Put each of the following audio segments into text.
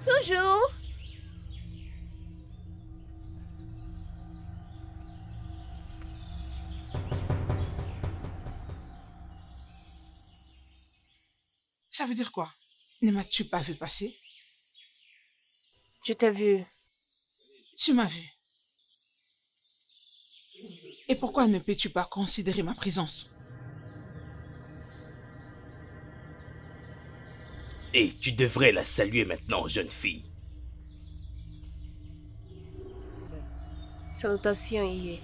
Toujours. Ça veut dire quoi? Ne m'as-tu pas vu passer? Je t'ai vu. Tu m'as vu. Et pourquoi ne peux-tu pas considérer ma présence? Et tu devrais la saluer maintenant, jeune fille. Salutations, Iye.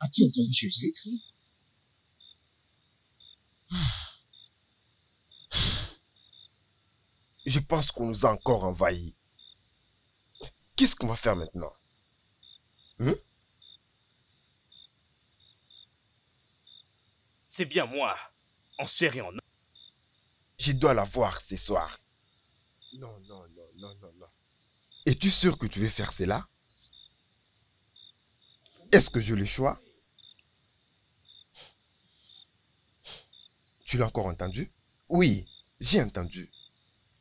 As-tu entendu ce que j'ai écrit? Je pense qu'on nous a encore envahis. Qu'est-ce qu'on va faire maintenant? C'est bien moi, en chair et en os. Je dois la voir ce soir. Non. Es-tu sûr que tu veux faire cela? Est-ce que j'ai le choix? Tu l'as encore entendu? Oui, j'ai entendu.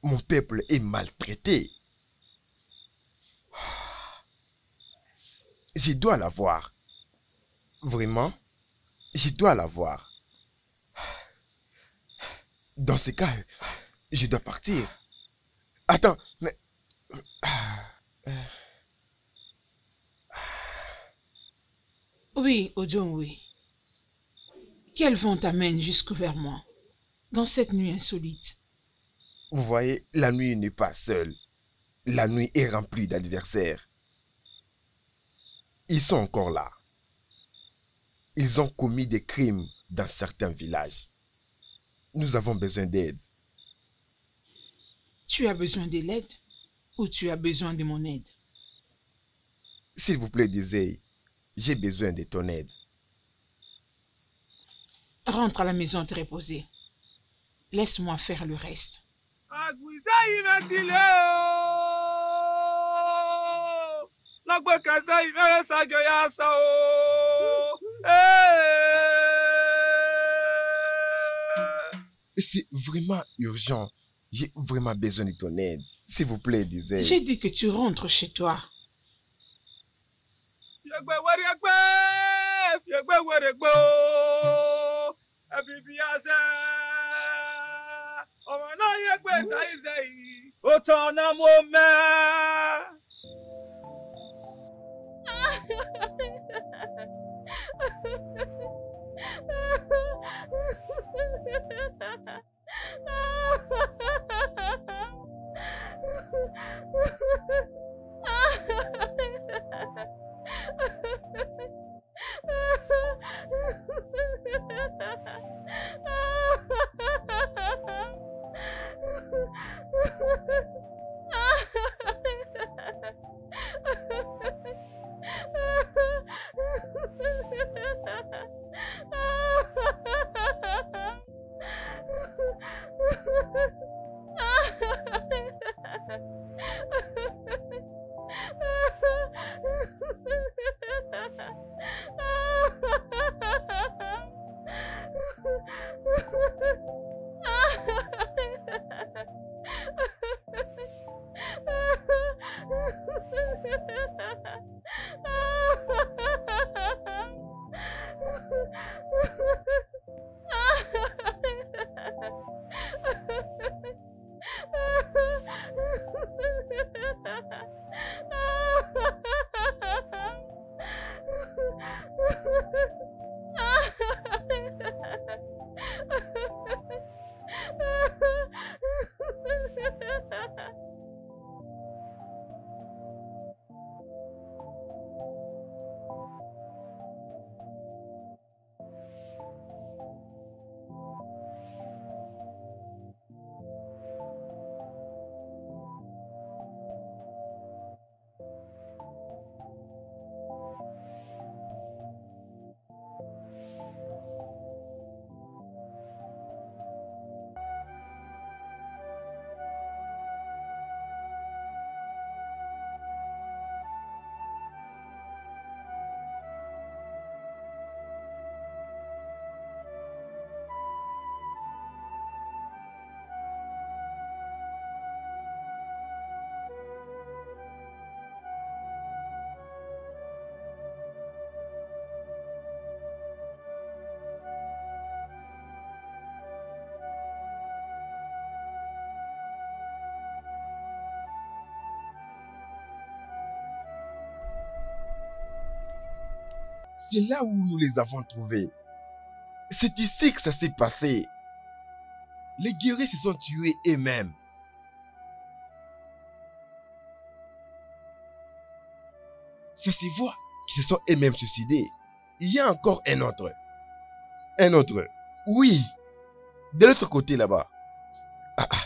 Mon peuple est maltraité. Je dois la voir. Vraiment, je dois la voir. Dans ce cas, je dois partir. Attends, mais... Oui, Odon, oui. Quel vent t'amène jusque vers moi, dans cette nuit insolite? Vous voyez, la nuit n'est pas seule. La nuit est remplie d'adversaires. Ils sont encore là. Ils ont commis des crimes dans certains villages. Nous avons besoin d'aide. Tu as besoin de l'aide ou tu as besoin de mon aide? S'il vous plaît, Désiré, j'ai besoin de ton aide. Rentre à la maison te reposer. Laisse-moi faire le reste. C'est vraiment urgent. J'ai vraiment besoin de ton aide. S'il vous plaît, Désiré. J'ai dit que tu rentres chez toi. C'est là où nous les avons trouvés. C'est ici que ça s'est passé. Les guerriers se sont tués eux-mêmes. Ça se voit qu'ils se sont eux-mêmes suicidés. Il y a encore un autre. Un autre. Oui. De l'autre côté là-bas. Ah, ah.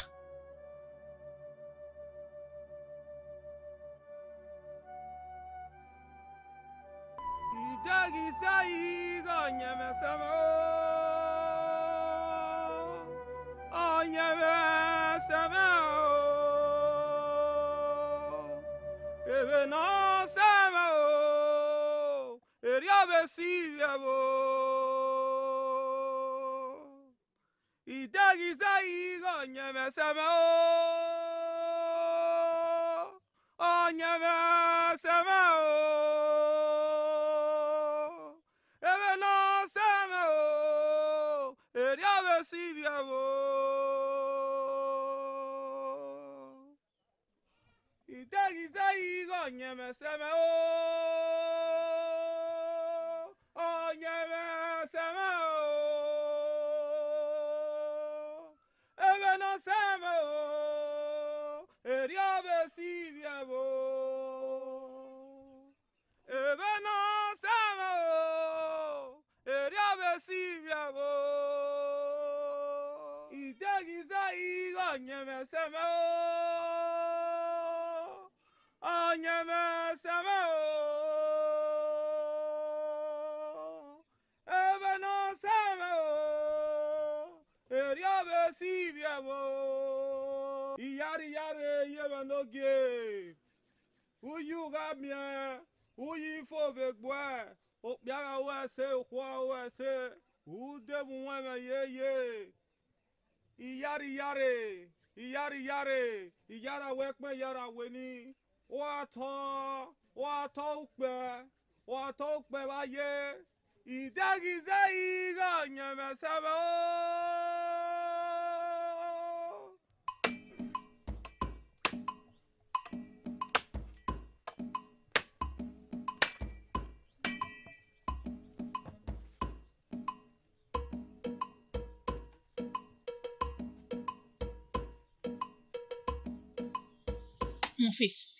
Mon fils,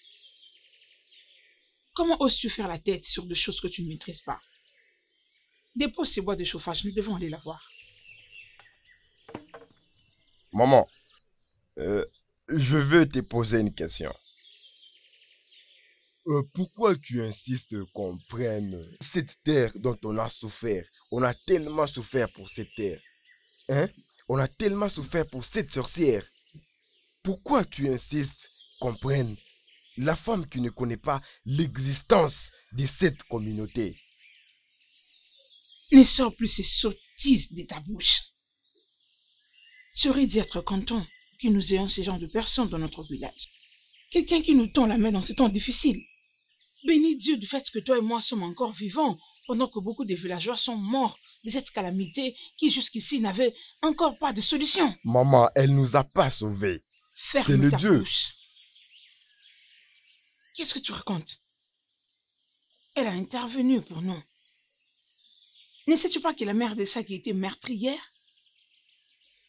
comment oses-tu faire la tête sur des choses que tu ne maîtrises pas? Dépose ces boîtes de chauffage, nous devons aller la voir. Maman, je veux te poser une question. Pourquoi tu insistes qu'on prenne cette terre dont on a souffert? On a tellement souffert pour cette terre. Hein? On a tellement souffert pour cette sorcière. Pourquoi tu insistes qu'on prenne la femme qui ne connaît pas l'existence de cette communauté? Ne sors plus ces sottises de ta bouche. Tu aurais dû être content que nous ayons ce genre de personnes dans notre village. Quelqu'un qui nous tend la main dans ces temps difficiles. Bénis Dieu du fait que toi et moi sommes encore vivants, pendant que beaucoup de villageois sont morts de cette calamité qui jusqu'ici n'avait encore pas de solution. Maman, elle nous a pas sauvés. C'est Ferme le ta Dieu. bouche. Qu'est-ce que tu racontes? Elle a intervenu pour nous. Ne sais-tu pas que la mère de ça qui était meurtrière?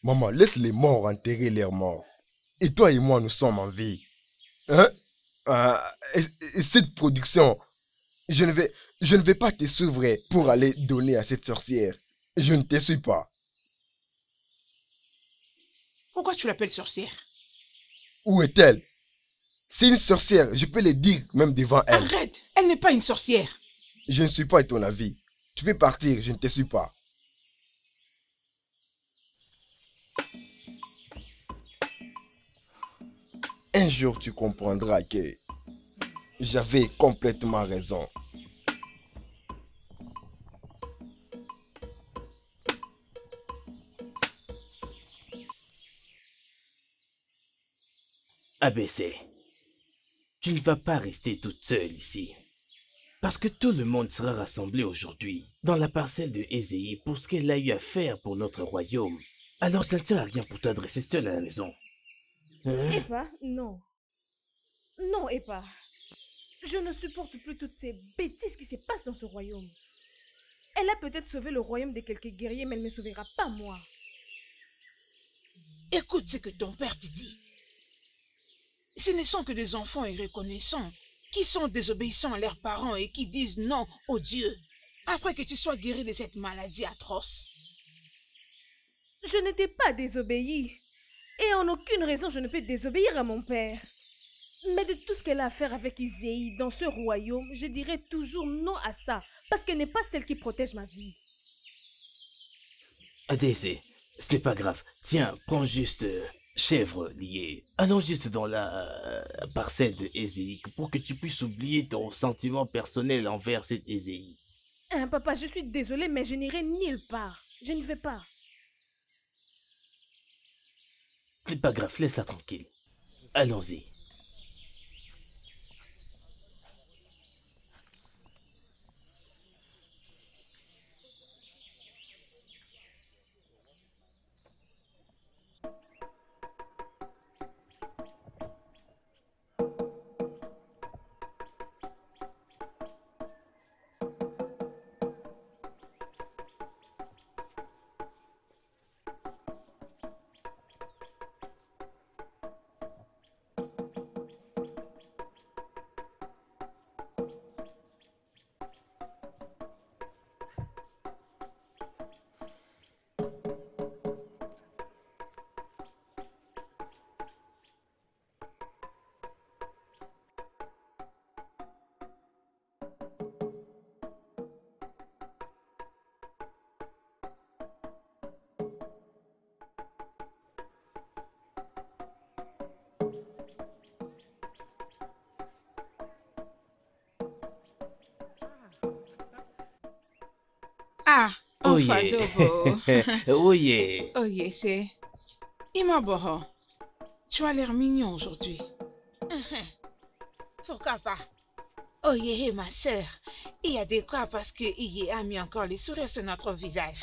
Maman, laisse les morts enterrer leurs morts. Et toi et moi, nous sommes en vie. Hein? Et cette production, je ne vais pas te suivre pour aller donner à cette sorcière. Je ne te suis pas. Pourquoi tu l'appelles sorcière? Où est-elle? C'est une sorcière, je peux le dire même devant elle. Arrête! Elle n'est pas une sorcière. Je ne suis pas de ton avis. Tu peux partir, je ne te suis pas. Un jour, tu comprendras que j'avais complètement raison. ABC, tu ne vas pas rester toute seule ici. Parce que tout le monde sera rassemblé aujourd'hui dans la parcelle de Ézéie pour ce qu'elle a eu à faire pour notre royaume. Alors ça ne sert à rien pour toi de rester seule à la maison. Hein? Epa, non. Non, Epa. Je ne supporte plus toutes ces bêtises qui se passent dans ce royaume. Elle a peut-être sauvé le royaume de quelques guerriers, mais elle ne sauvera pas moi. Écoute ce que ton père te dit. Ce ne sont que des enfants irreconnaissants qui sont désobéissants à leurs parents et qui disent non au Dieu après que tu sois guéri de cette maladie atroce. Je n'étais pas désobéie. Et en aucune raison je ne peux désobéir à mon père. Mais de tout ce qu'elle a à faire avec Ézéie dans ce royaume, je dirais toujours non à ça, parce qu'elle n'est pas celle qui protège ma vie. ABC, ce n'est pas grave. Tiens, prends juste chèvre liée. Allons juste dans la parcelle de Ézéie pour que tu puisses oublier ton sentiment personnel envers cette Ézéie. Hein, papa, je suis désolée, mais je n'irai nulle part. Je ne vais pas. Ce n'est pas grave, laisse-la tranquille. Allons-y. Ah, Oh enfin yeah. Dobo. Oh yeah. Oh yes, c'est Imaboro. Tu as l'air mignon aujourd'hui. Pourquoi pas? Oh yeah, ma sœur. Il y a de quoi parce que Iye a mis encore les sourires sur notre visage.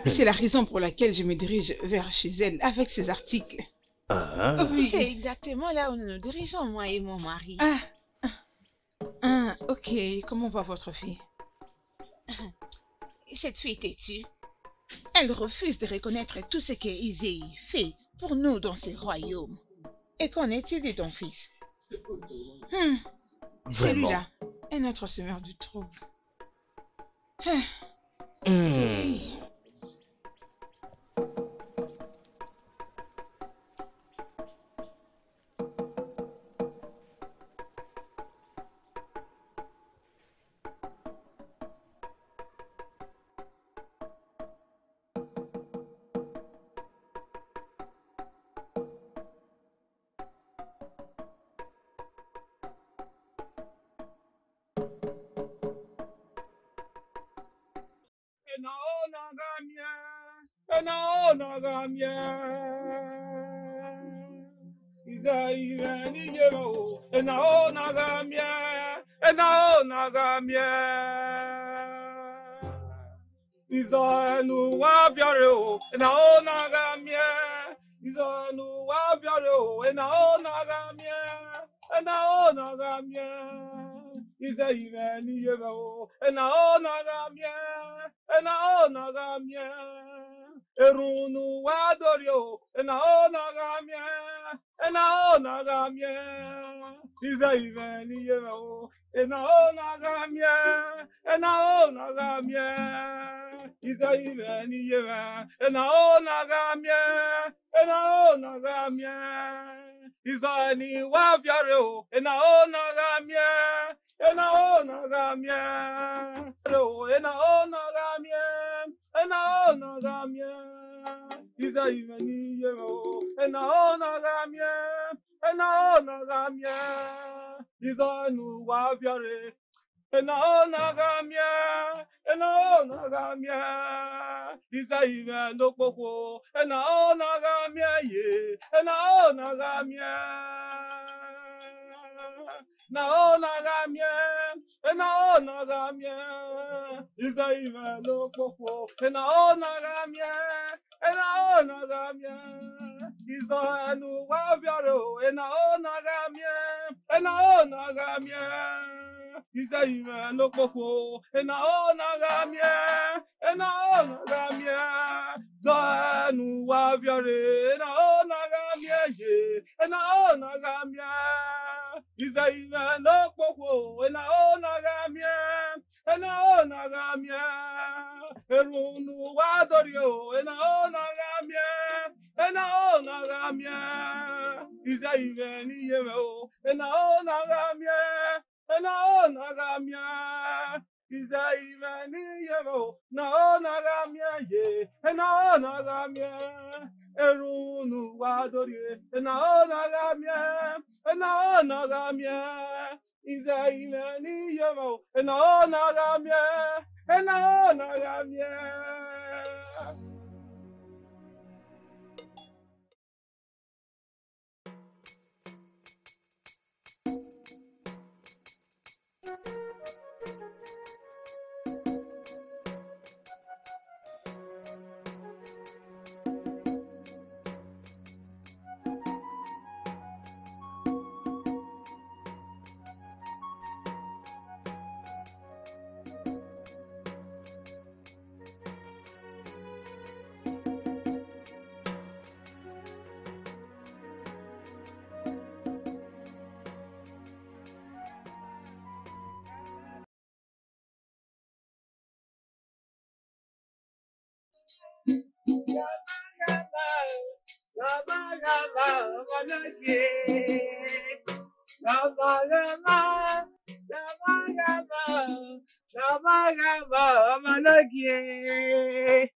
C'est la raison pour laquelle je me dirige vers chez elle avec ces articles. Ah. Oui. C'est exactement là où nous nous dirigeons, moi et mon mari. Ok. Comment va votre fille? Cette fille têtue, elle refuse de reconnaître tout ce que Ézéie fait pour nous dans ce royaume. Et qu'en est-il de ton fils? Vraiment. Celui-là est notre semeur du trouble. Hmm. Isaïe, Nigero, Enao Nagamia. enaona gamie. Izanu wabiare o, enaona gamie. Izanu wabiare o, enaona gamie. Enaona gamie. Ize ive ni yeve o, enaona gamie. Enaona gamie. Erunu wadorio, enaona gamie. Enaona gamie. Ize ive ni yeve o, enaona gamie. Enaona gamie. Ize ive ni yeve, enaona gamie. Enaona gamie. Ize ni waviare o, enaona gamie. Enaona gamie. Enaona gamie. Enaona gamie. Ize ive ni yeve o, enaona gamie. Enaona gamie. Ize nu waviare. Enaona gamie. Enaona gamie. Ize ive no kpokpo. Enaona gamie ye. Enaona gamie. Naona gamie. Enaona gamie. Ize ive no kpokpo. Enaona gamie. Enaona gamie. Ize nu waviare o. Enaona gamie. Enaona gamie. Ize ive no kpokpo. Enaona gamie. Enaona gamie. Ize nu waviare. Enaona gamie ye. Enaona gamie. Ize ive no kpokpo. Enaona gamie. Enaona gamie. Erunu wadorio. Enaona gamie. Enaona gamie. Ize ive ni yeve o. Enaona gamie. Enaona gamie. Ize ive ni yeve o. Naona gamie ye. Enaona gamie. Erunu wadorie. Enaona gamie. Enaona gamie. Ize ive ni yeve o. Enaona gamie. Enaona gamie.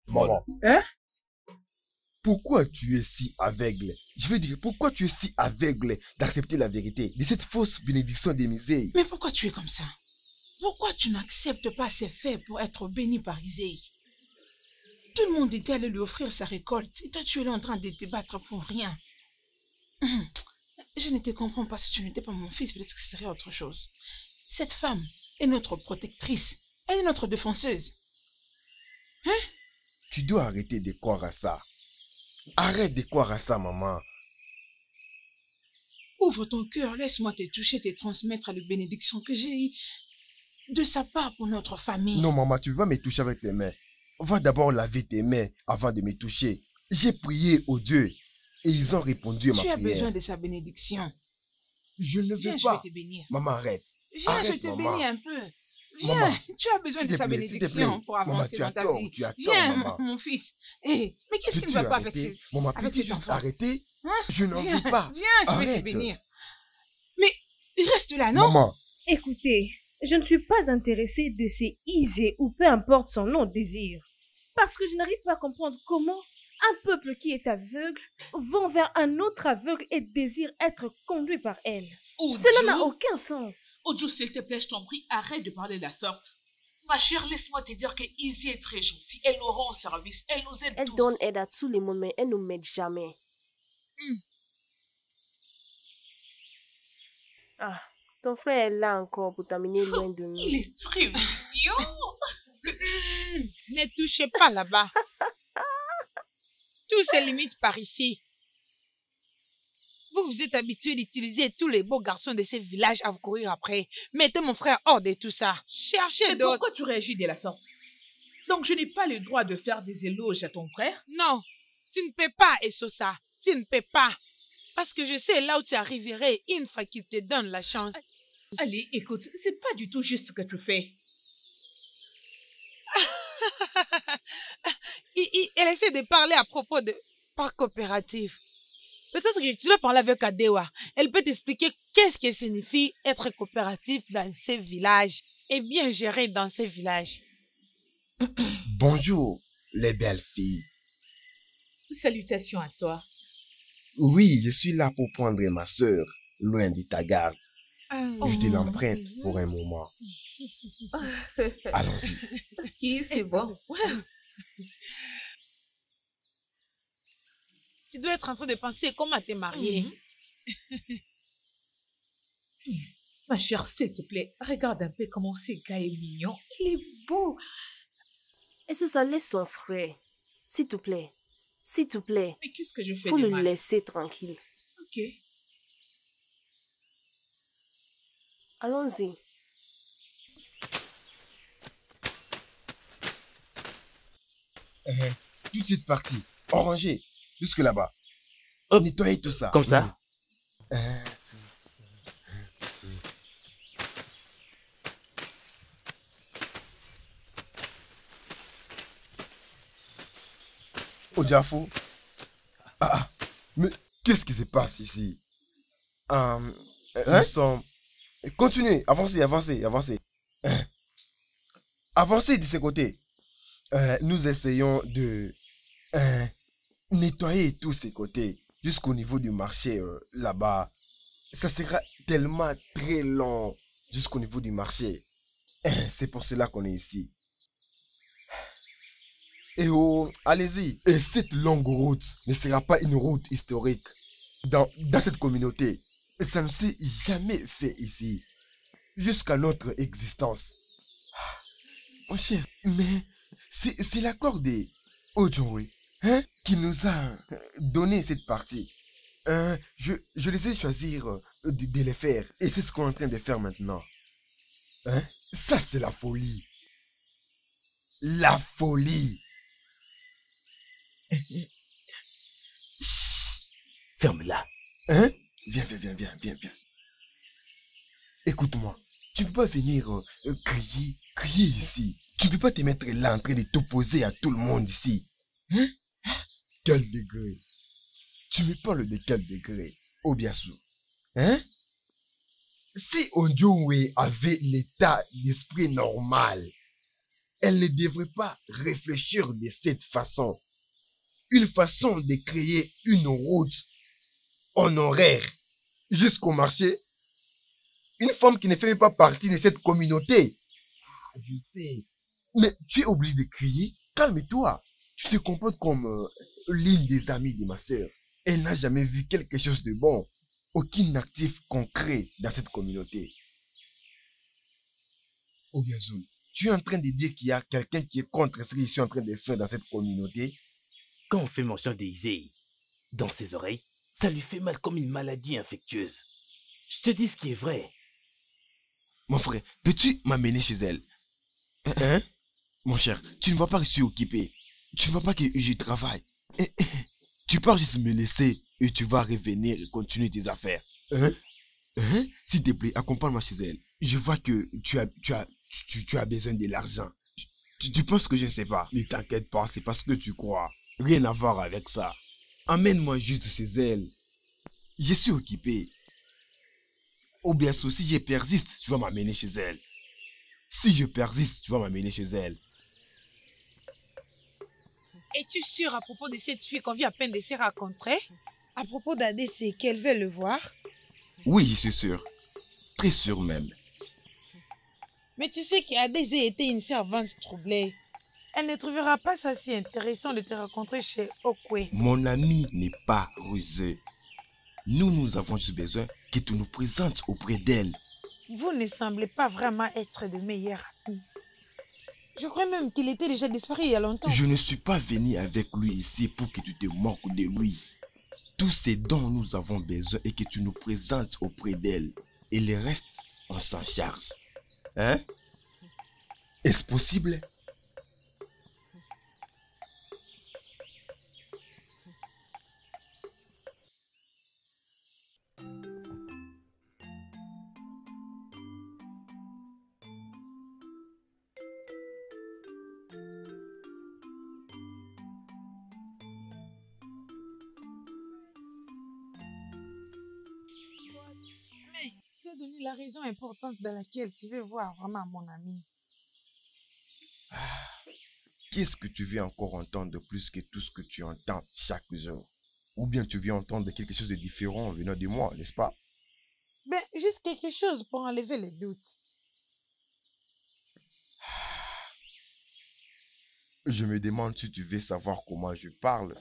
Maman, Hein? pourquoi tu es si aveugle? Je veux dire, pourquoi tu es si aveugle d'accepter la vérité de cette fausse bénédiction des misères? Mais pourquoi tu es comme ça? Pourquoi tu n'acceptes pas ces faits pour être béni par Isaïe? Tout le monde était allé lui offrir sa récolte et toi tu es là en train de te battre pour rien. Je ne te comprends pas. Si tu n'étais pas mon fils, peut-être que ce serait autre chose. Cette femme est notre protectrice. Elle est notre défenseuse. Hein? Tu dois arrêter de croire à ça. Arrête de croire à ça, maman. Ouvre ton cœur, laisse-moi te toucher, te transmettre les bénédictions que j'ai eues de sa part pour notre famille. Non, maman, tu ne vas pas me toucher avec tes mains. Va d'abord laver tes mains avant de me toucher. J'ai prié aux dieux et ils ont répondu à ma Tu as prière. besoin de sa bénédiction. Je ne veux Viens, je pas. vais te bénir. Maman, arrête. Viens, Arrête, je te maman. bénis un peu. Viens, Maman, tu as besoin s'il de te sa plaît, s'il te bénédiction plaît. pour Maman, avancer tu as dans ta tort, vie. tu as tort, Viens, maman. mon fils. Hey, mais qu'est-ce qui ne Peux-tu va pas avec arrêter? ces... Maman, avec peux-tu cet juste enfant? arrêter? Hein? Je n'en Viens, veux pas. viens, je vais te Arrête. bénir. Mais reste là, non? Maman, Écoutez, je ne suis pas intéressée de ces Isé ou peu importe son nom désir. Parce que je n'arrive pas à comprendre comment un peuple qui est aveugle va vers un autre aveugle et désire être conduit par elle. Cela n'a aucun sens. Ojo, s'il te plaît, je t'en prie, arrête de parler de la sorte. Ma chère, laisse-moi te dire que Izzy est très gentille. Elle nous rend service, elle nous aide Elle tous. donne aide à tous les moments, mais elle ne nous met jamais. Ah, Ton frère est là encore pour t'amener loin de nous. Il est très mignon. Ne touchez pas là-bas. Tout se limite par ici. Vous vous êtes habitué d'utiliser tous les beaux garçons de ces villages à vous courir après. Mettez mon frère hors de tout ça. Cherchez Mais d'autres. pourquoi tu réagis de la sorte? Donc je n'ai pas le droit de faire des éloges à ton frère? Non, tu ne peux pas, Essosa. Tu ne peux pas. Parce que je sais là où tu arriverais une fois qu'il te donne la chance. Allez, écoute, c'est pas du tout juste ce que tu fais. Elle essaie de parler à propos de parc coopératif. Peut-être que tu dois parler avec Adewa. Elle peut t'expliquer qu'est-ce que signifie être coopératif dans ces villages et bien gérer dans ces villages. Bonjour, les belles filles. Salutations à toi. Oui, je suis là pour prendre ma sœur, loin de ta garde. Je te l'emprunte pour un moment. Allons-y. Ok, c'est bon. Tu dois être en train de penser comment te marier. Ma chère, s'il te plaît, regarde un peu comment ce gars est mignon. Il est beau. Est-ce que ça laisse son frère? S'il te plaît. S'il te plaît. Mais qu'est-ce que je fais Faut de le mal? laisser tranquille. Ok. Allons-y. Toute cette partie, orangée, jusque là-bas. Hop. Nettoyez tout ça. Comme ça? Odiafo. Mais qu'est-ce qui se passe ici? Nous sommes... Continuez, avancez, avancez, avancez. Avancez de ce côté. Nous essayons de nettoyer tous ces côtés jusqu'au niveau du marché là-bas. Ça sera tellement très long jusqu'au niveau du marché. C'est pour cela qu'on est ici. Et oh, allez-y. Et cette longue route ne sera pas une route historique dans cette communauté. Ça ne s'est jamais fait ici, jusqu'à notre existence. Mon cher, mais c'est l'accord des Ojoué qui nous a donné cette partie. Je les ai choisir de les faire. Et c'est ce qu'on est en train de faire maintenant. Ça, c'est la folie. La folie. Ferme-la. Viens. Écoute-moi, tu ne peux pas venir crier ici. Tu ne peux pas te mettre là en train de t'opposer à tout le monde ici. Quel degré? Tu me parles de quel degré, Obiasu? Si Ondjowe avait l'état d'esprit normal, elle ne devrait pas réfléchir de cette façon. Une façon de créer une route honoraire jusqu'au marché. Une femme qui ne fait même pas partie de cette communauté. Je sais. Mais tu es obligé de crier. Calme-toi. Tu te comportes comme l'une des amies de ma sœur. Elle n'a jamais vu quelque chose de bon. Aucun actif concret dans cette communauté. Obiazul, tu es en train de dire qu'il y a quelqu'un qui est contre ce que je suis en train de faire dans cette communauté? Quand on fait mention d'Isei dans ses oreilles, ça lui fait mal comme une maladie infectieuse. Je te dis ce qui est vrai. Mon frère, peux-tu m'amener chez elle? Mon cher, tu ne vois pas que je suis occupé. Tu ne vois pas que je travaille. Tu peux juste me laisser et tu vas revenir et continuer tes affaires. S'il te plaît, accompagne-moi chez elle. Je vois que tu as besoin de l'argent. Tu penses que je ne sais pas? Ne t'inquiète pas, c'est parce que tu crois. Rien à voir avec ça. Amène-moi juste chez elle. Je suis occupé. Ou bien si je persiste, tu vas m'amener chez elle. Si je persiste, tu vas m'amener chez elle. Es-tu sûr à propos de cette fille qu'on vient à peine de se rencontrer? À propos d'Adessé, qu'elle veut le voir? Oui, je suis sûr. Très sûr même. Mais tu sais qu'Adessé était une servante troublée. Elle ne trouvera pas ça si intéressant de te rencontrer chez Okwe. Mon ami n'est pas rusé. Nous avons juste besoin que tu nous présentes auprès d'elle. vous ne semblez pas vraiment être de meilleurs amis. Je crois même qu'il était déjà disparu il y a longtemps. Je ne suis pas venu avec lui ici pour que tu te moques de lui. Tout ce dont nous avons besoin est que tu nous présentes auprès d'elle. Et le reste, on s'en charge. Hein? Est-ce possible? Mais tu t'as donné la raison importante dans laquelle tu veux voir vraiment mon ami. Qu'est-ce que tu veux encore entendre de plus que tout ce que tu entends chaque jour? Ou bien tu veux entendre quelque chose de différent venant de moi, n'est-ce pas? Ben, juste quelque chose pour enlever les doutes. Je me demande si tu veux savoir comment je parle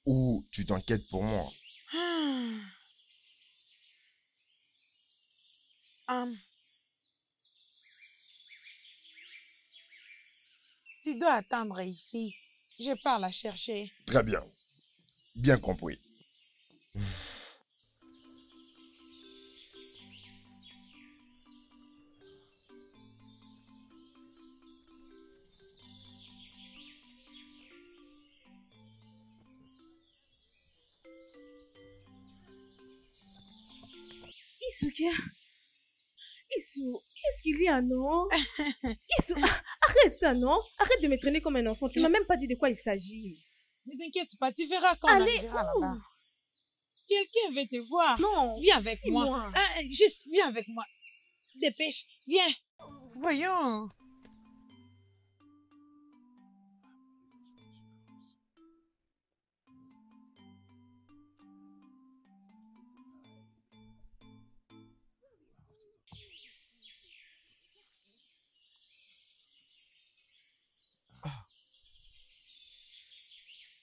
ou tu t'inquiètes pour moi. Hum. Tu dois attendre ici. Je pars la chercher. Très bien. Bien compris. Isuka, qu'est-ce qu'il y a, non? Arrête ça, non? Arrête de me traîner comme un enfant. Tu m'as même pas dit de quoi il s'agit. Ne t'inquiète pas, tu verras quand on Allez, arrivera là-bas. Quelqu'un veut te voir. Non, Viens avec moi. dis-moi. Juste, viens avec moi. Dépêche, viens. Voyons.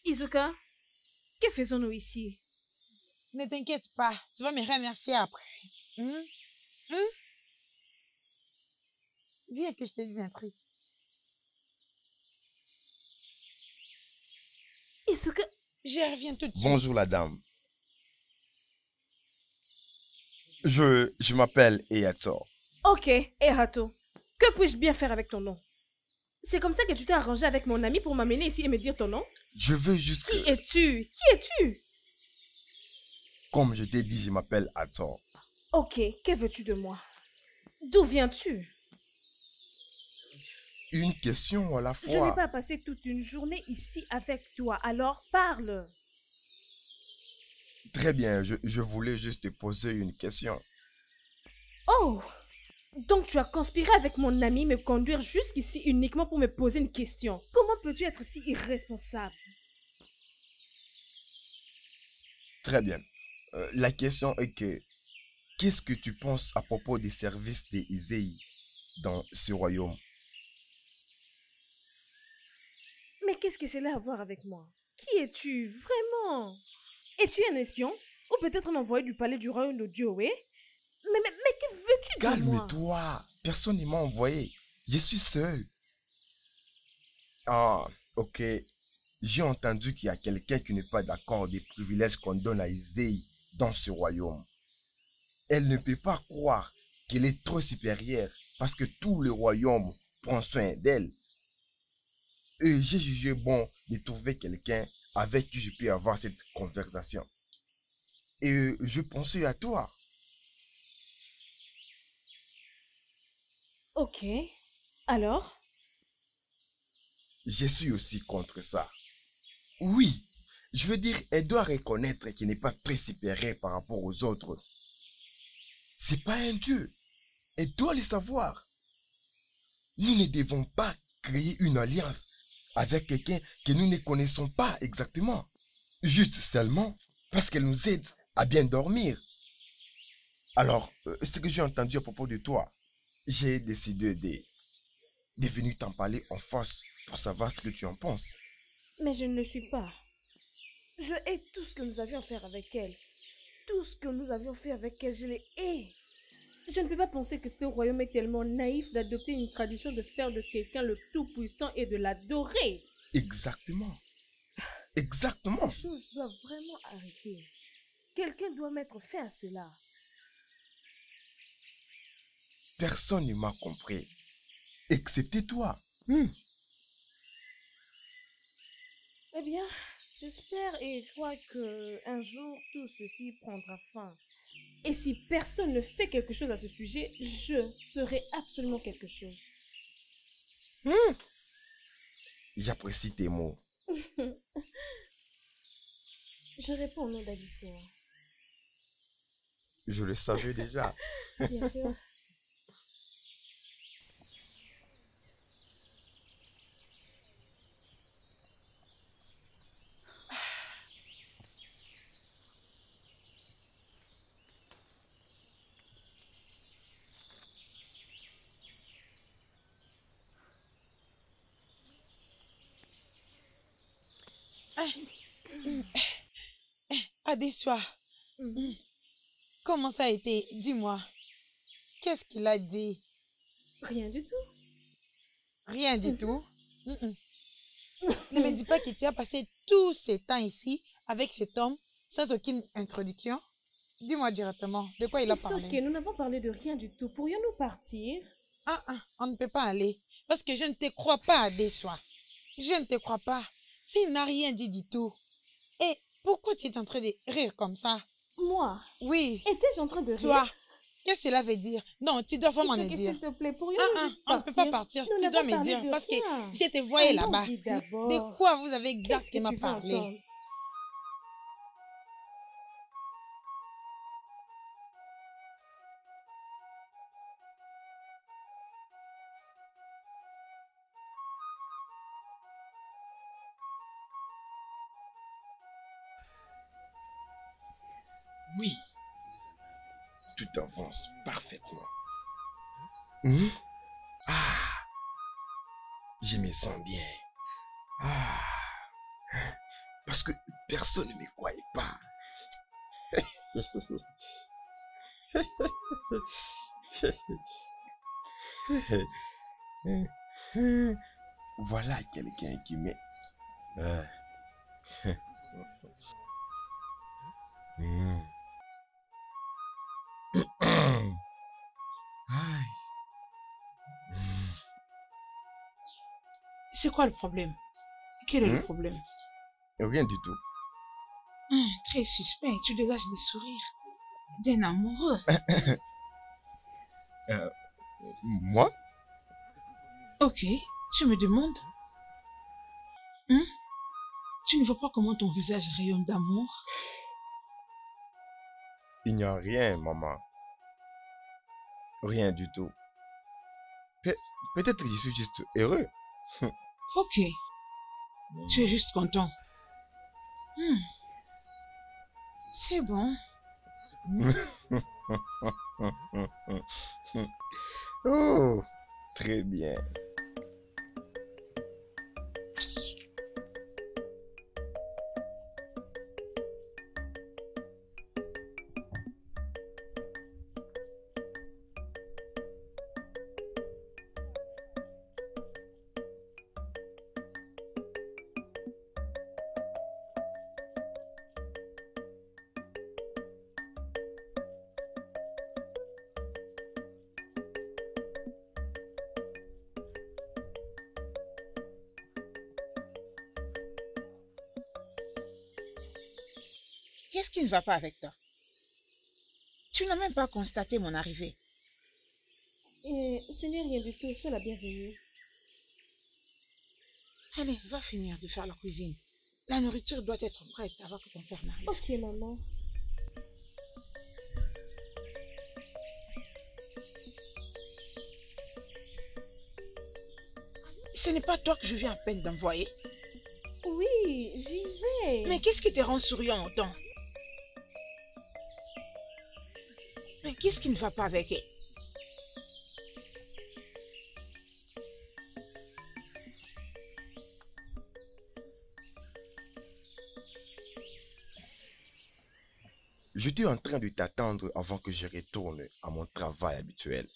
Izuka, que faisons-nous ici? Ne t'inquiète pas, tu vas me remercier après. Viens que je te dise un truc. Izuka, Je reviens tout de suite. Bonjour la dame. Je m'appelle Eyator. ok, Erato, que puis-je bien faire avec ton nom? C'est comme ça que tu t'es arrangé avec mon ami pour m'amener ici et me dire ton nom? Je veux juste Qui que, es-tu? Qui es-tu? comme je t'ai dit, je m'appelle Hathor. Ok, que veux-tu de moi? D'où viens-tu? Une question à la Je n'ai fois. pas passé toute une journée ici avec toi, alors parle. Très bien, je voulais juste te poser une question. Oh! Donc tu as conspiré avec mon ami me conduire jusqu'ici uniquement pour me poser une question. Comment peux-tu être si irresponsable? Très bien. La question est que, qu'est-ce que tu penses à propos des services des Izei dans ce royaume? Mais qu'est-ce que cela a à voir avec moi? Qui es-tu, vraiment? Es-tu un espion? Ou peut-être un envoyé du palais du royaume de Dioé? Mais que veux-tu de moi? Calme-toi, personne ne m'a envoyé. Je suis seul. Ah, ok. J'ai entendu qu'il y a quelqu'un qui n'est pas d'accord des privilèges qu'on donne à Izei dans ce royaume. Elle ne peut pas croire qu'elle est trop supérieure parce que tout le royaume prend soin d'elle. Et j'ai jugé bon de trouver quelqu'un avec qui je peux avoir cette conversation. Et je pensais à toi. Ok. Alors? Je suis aussi contre ça. Oui, je veux dire, elle doit reconnaître qu'elle n'est pas très supérieure par rapport aux autres. C'est pas un dieu. Elle doit le savoir. Nous ne devons pas créer une alliance avec quelqu'un que nous ne connaissons pas exactement. Juste seulement parce qu'elle nous aide à bien dormir. Alors, ce que j'ai entendu à propos de toi, j'ai décidé de venir t'en parler en face pour savoir ce que tu en penses. Mais je ne le suis pas. Je hais tout ce que nous avions fait avec elle. Tout ce que nous avions fait avec elle, je les hais. Je ne peux pas penser que ce royaume est tellement naïf d'adopter une tradition de faire de quelqu'un le tout-puissant et de l'adorer. Exactement. Ces Exactement. choses doivent vraiment arrêter. Quelqu'un doit mettre fin à cela. Personne ne m'a compris, excepté toi. Eh bien, j'espère et crois que un jour tout ceci prendra fin. Et si personne ne fait quelque chose à ce sujet, je ferai absolument quelque chose. J'apprécie tes mots. Je réponds au nom d'Addition. Je le savais déjà. Bien sûr. Adesua, comment ça a été? Dis-moi. Qu'est-ce qu'il a dit? Rien du tout. Rien du tout. Ne me dis pas que tu as passé tous ces temps ici avec cet homme sans aucune introduction. Dis-moi directement, de quoi il a C'est parlé? ok, nous n'avons parlé de rien du tout. Pourrions-nous partir? On ne peut pas aller. Parce que je ne te crois pas, Adesua. Je ne te crois pas. S'il n'a rien dit du tout. Et pourquoi tu es en train de rire comme ça? Moi? Oui. Étais-je en train de rire? Toi, qu'est-ce que cela veut dire? Non, tu dois vraiment me Kisoke, dire. s'il te plaît, pourrions-nous juste On ne partir? peut pas partir. Nous Tu dois n'avons me parlé dire. de Parce que rien. je te voyais là-bas. Allons-y d'abord. De quoi vous avez Qu'est-ce que exactement tu veux parlé? entendre? Oui, tout avance parfaitement. Ah, je me sens bien. Ah, parce que personne ne me croyait pas. Voilà quelqu'un qui m'est... Aïe. C'est quoi le problème? Quel est le problème? Rien du tout. Très suspect. Tu dégages le sourire d'un amoureux. Moi? Ok, tu me demandes? Tu ne vois pas comment ton visage rayonne d'amour? Il n'y a rien, maman. Rien du tout. Peut-être que je suis juste heureux. Ok, tu es juste content. C'est bon. Oh, très bien. Qu'est-ce qui ne va pas avec toi? Tu n'as même pas constaté mon arrivée. Et ce n'est rien du tout, sois la bienvenue. Allez, va finir de faire la cuisine. La nourriture doit être prête avant que ton père n'arrive. Ok, maman. Ce n'est pas toi que je viens à peine d'envoyer. Oui, j'y vais. Mais qu'est-ce qui te rend souriant autant? Mais qu'est-ce qui ne va pas avec elle? J'étais en train de t'attendre avant que je retourne à mon travail habituel.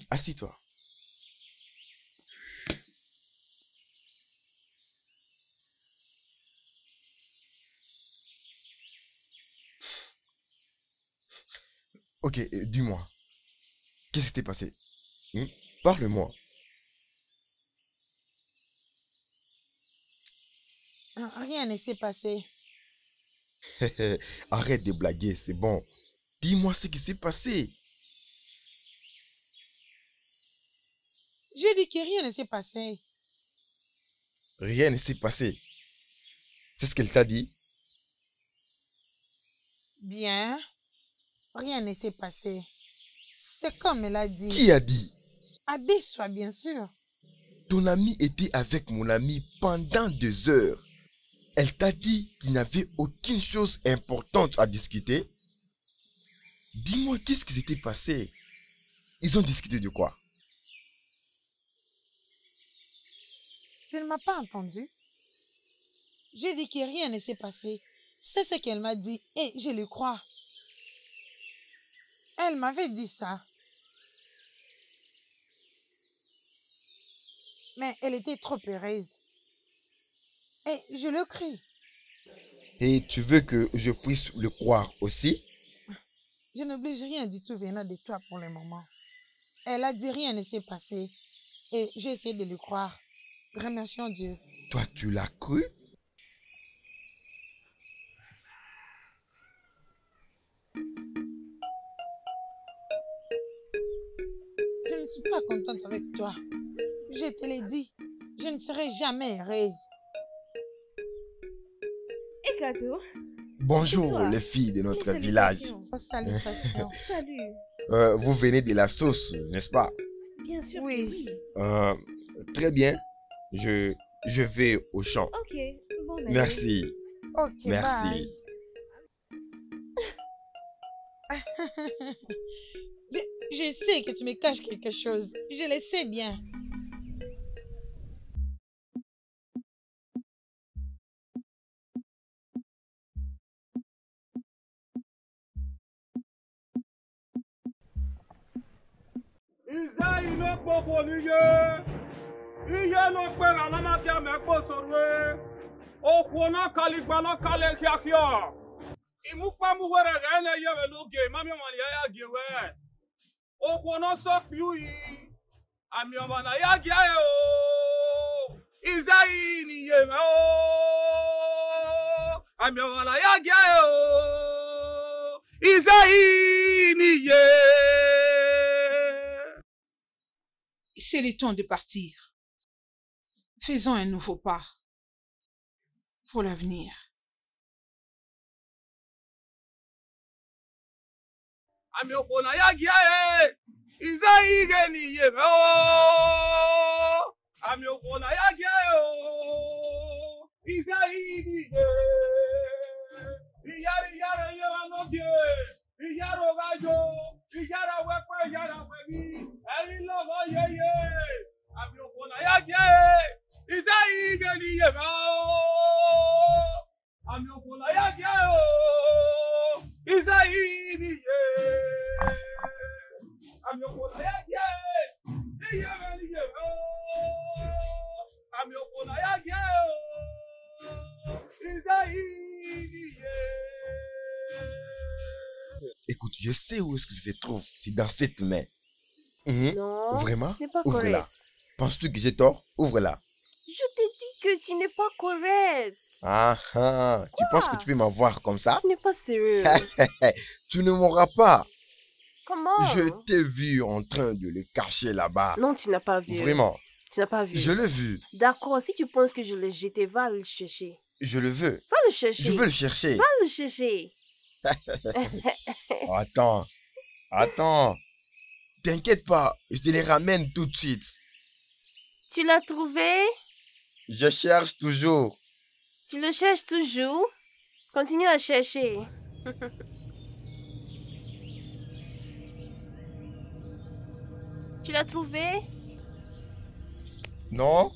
Assis-toi. Ok, dis-moi, qu'est-ce qui s'est passé? Parle-moi. Rien ne s'est passé. Arrête de blaguer, c'est bon. Dis-moi ce qui s'est passé. J'ai dit que rien ne s'est passé. Rien ne s'est passé. C'est ce qu'elle t'a dit? Bien. Rien ne s'est passé. C'est comme elle a dit. Qui a dit? Adeswa, bien sûr. Ton ami était avec mon ami pendant 2 heures. Elle t'a dit qu'il n'y avait aucune chose importante à discuter. Dis-moi, qu'est-ce qui s'était passé? Ils ont discuté de quoi? Tu ne m'as pas entendu. J'ai dit que rien ne s'est passé. C'est ce qu'elle m'a dit et je le crois. Elle m'avait dit ça. Mais elle était trop heureuse. Et je le crie. Et tu veux que je puisse le croire aussi? Je n'oblige rien du tout venant de toi pour le moment. Elle a dit rien ne s'est passé. Et j'ai essayé de le croire. Remercions Dieu. Toi, tu l'as cru? Je ne suis pas contente avec toi. Je te l'ai dit. Je ne serai jamais heureuse. Et Kato? Bonjour toi. les filles de notre Les village. salutations. Oh, salutations. Salut. Vous venez de la sauce, n'est-ce pas? Bien sûr que Oui. oui. Très bien. Je vais au champ. Ok, bon allez. Merci. Ok, Merci. bye. Je sais que tu me caches quelque chose. Je le sais bien. Izayi no kpokpo n'ihe. Ihe no kpe na anamakia mekpo sorwe. Okwu no kaligba no kale kiakia. Imukpa mu were gene yewe n'oge mami omani ya giewe. Okwu no sokpi uyi. Ami omana ya gie o. Izayi ni yeme o. Ami omana ya gie o. Izayi ni ye. C'est le temps de partir. Faisons un nouveau pas pour l'avenir. Ami okona ya giae, Izayi geni yeme o. Ami okona ya giae o, Izayi ni ye. Iyari yara yewa no gie, iyaro gajo, iyara wepe iyara webi, eyi logo yeye. Ami okona ya giae, Izayi geni yeme o. Ami okona ya giae o, Izayi ni ye. Ami okona ya giae, iyeme ni yeme o. Ami okona ya giae o, Izayi ni ye. Écoute, je sais où est-ce que ça se trouve. C'est dans cette main. Non, Vraiment? ce n'est pas Ouvre-la. correct. Penses-tu que j'ai tort? Ouvre-la. Je t'ai dit que tu n'es pas correct. Ah ah. Tu penses que tu peux m'avoir comme ça? Tu n'es pas sérieux. Tu ne m'auras pas. Comment? Je t'ai vu en train de le cacher là-bas. Non, tu n'as pas vu. Vraiment. Tu n'as pas vu. Je l'ai vu. D'accord, si tu penses que je l'ai jeté, va le chercher. Je le veux. Va le chercher. Je veux le chercher. Va le chercher. Attends. Attends. T'inquiète pas. Je te les ramène tout de suite. Tu l'as trouvé? Je cherche toujours. Tu le cherches toujours? Continue à chercher. Tu l'as trouvé? Non?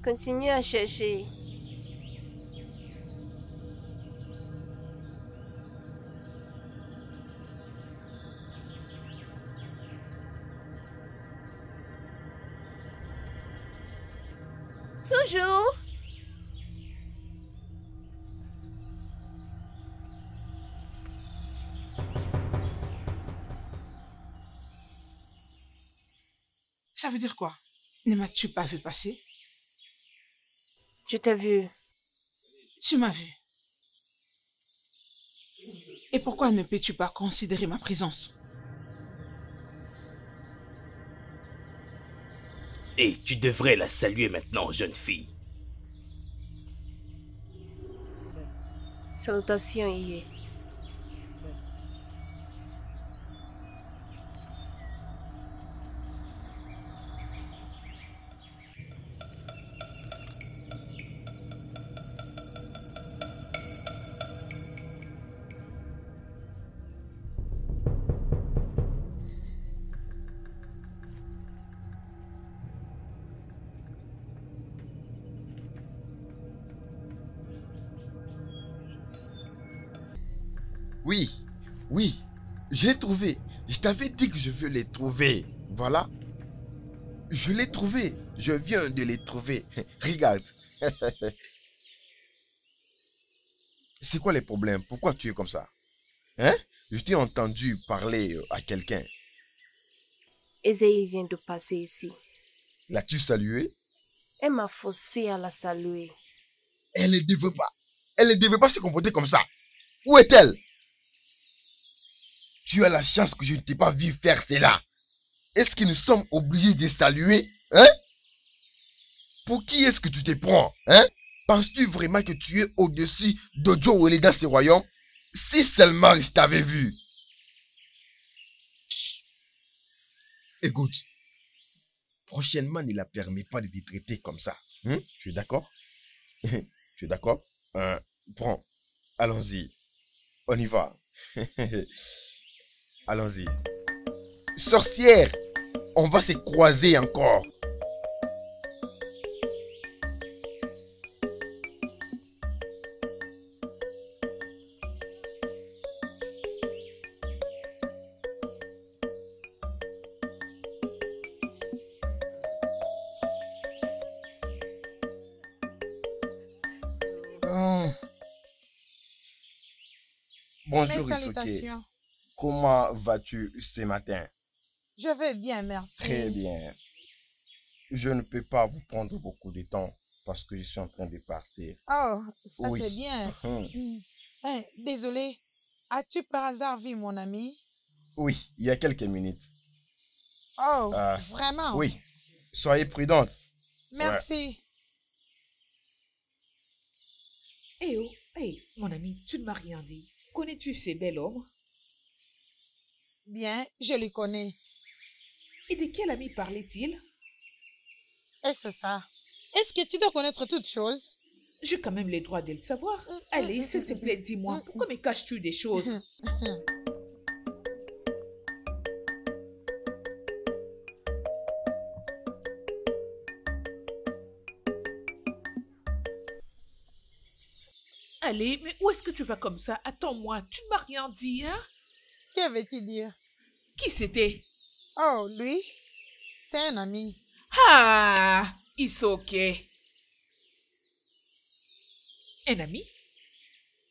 Continue à chercher. Toujours. Ça veut dire quoi? Ne m'as-tu pas vu passer? Je t'ai vu. Tu m'as vu. Et pourquoi ne peux-tu pas considérer ma présence? Et tu devrais la saluer maintenant, jeune fille. Salutations, Iye. Oui, oui, j'ai trouvé. Je t'avais dit que je veux les trouver. Voilà. Je l'ai trouvé. Je viens de les trouver. Regarde. C'est quoi les problèmes? Pourquoi tu es comme ça? Hein? Je t'ai entendu parler à quelqu'un. Ezei vient de passer ici. L'as-tu salué? Elle m'a forcé à la saluer. Elle ne devait pas. Elle ne devait pas se comporter comme ça. Où est-elle? Tu as la chance que je ne t'ai pas vu faire cela. Est-ce que nous sommes obligés de saluer? Hein? Pour qui est-ce que tu te prends? Hein? Penses-tu vraiment que tu es au-dessus d'Ojo Wele dans ce royaume? Si seulement je t'avais vu. Écoute. Prochainement, ne la permets pas de te traiter comme ça. Hein? Tu es d'accord? Tu es d'accord? Prends. Allons-y. On y va. Allons-y. Sorcière, on va se croiser encore. Bonjour Mes Isuke. salutations. Comment vas-tu ce matin? Je vais bien, merci. Très bien. Je ne peux pas vous prendre beaucoup de temps parce que je suis en train de partir. Oh, ça Oui. c'est bien. Hein, désolé. As-tu par hasard vu mon ami? Oui, il y a quelques minutes. Oh, Ah, vraiment? Oui, soyez prudente. Merci. Eh oh, hey, mon ami, tu ne m'as rien dit. Connais-tu ces bel homme? Bien, je le connais. Et de quel ami parlait-il? Est-ce ça? Est-ce que tu dois connaître toutes choses? J'ai quand même les droits de le savoir. Allez, s'il te plaît, dis-moi, pourquoi me caches-tu des choses? Allez, mais où est-ce que tu vas comme ça? Attends-moi, tu ne m'as rien dit, hein? Que veux-tu dire? Qui c'était? Oh, lui? C'est un ami. Ah, it's okay. Un ami?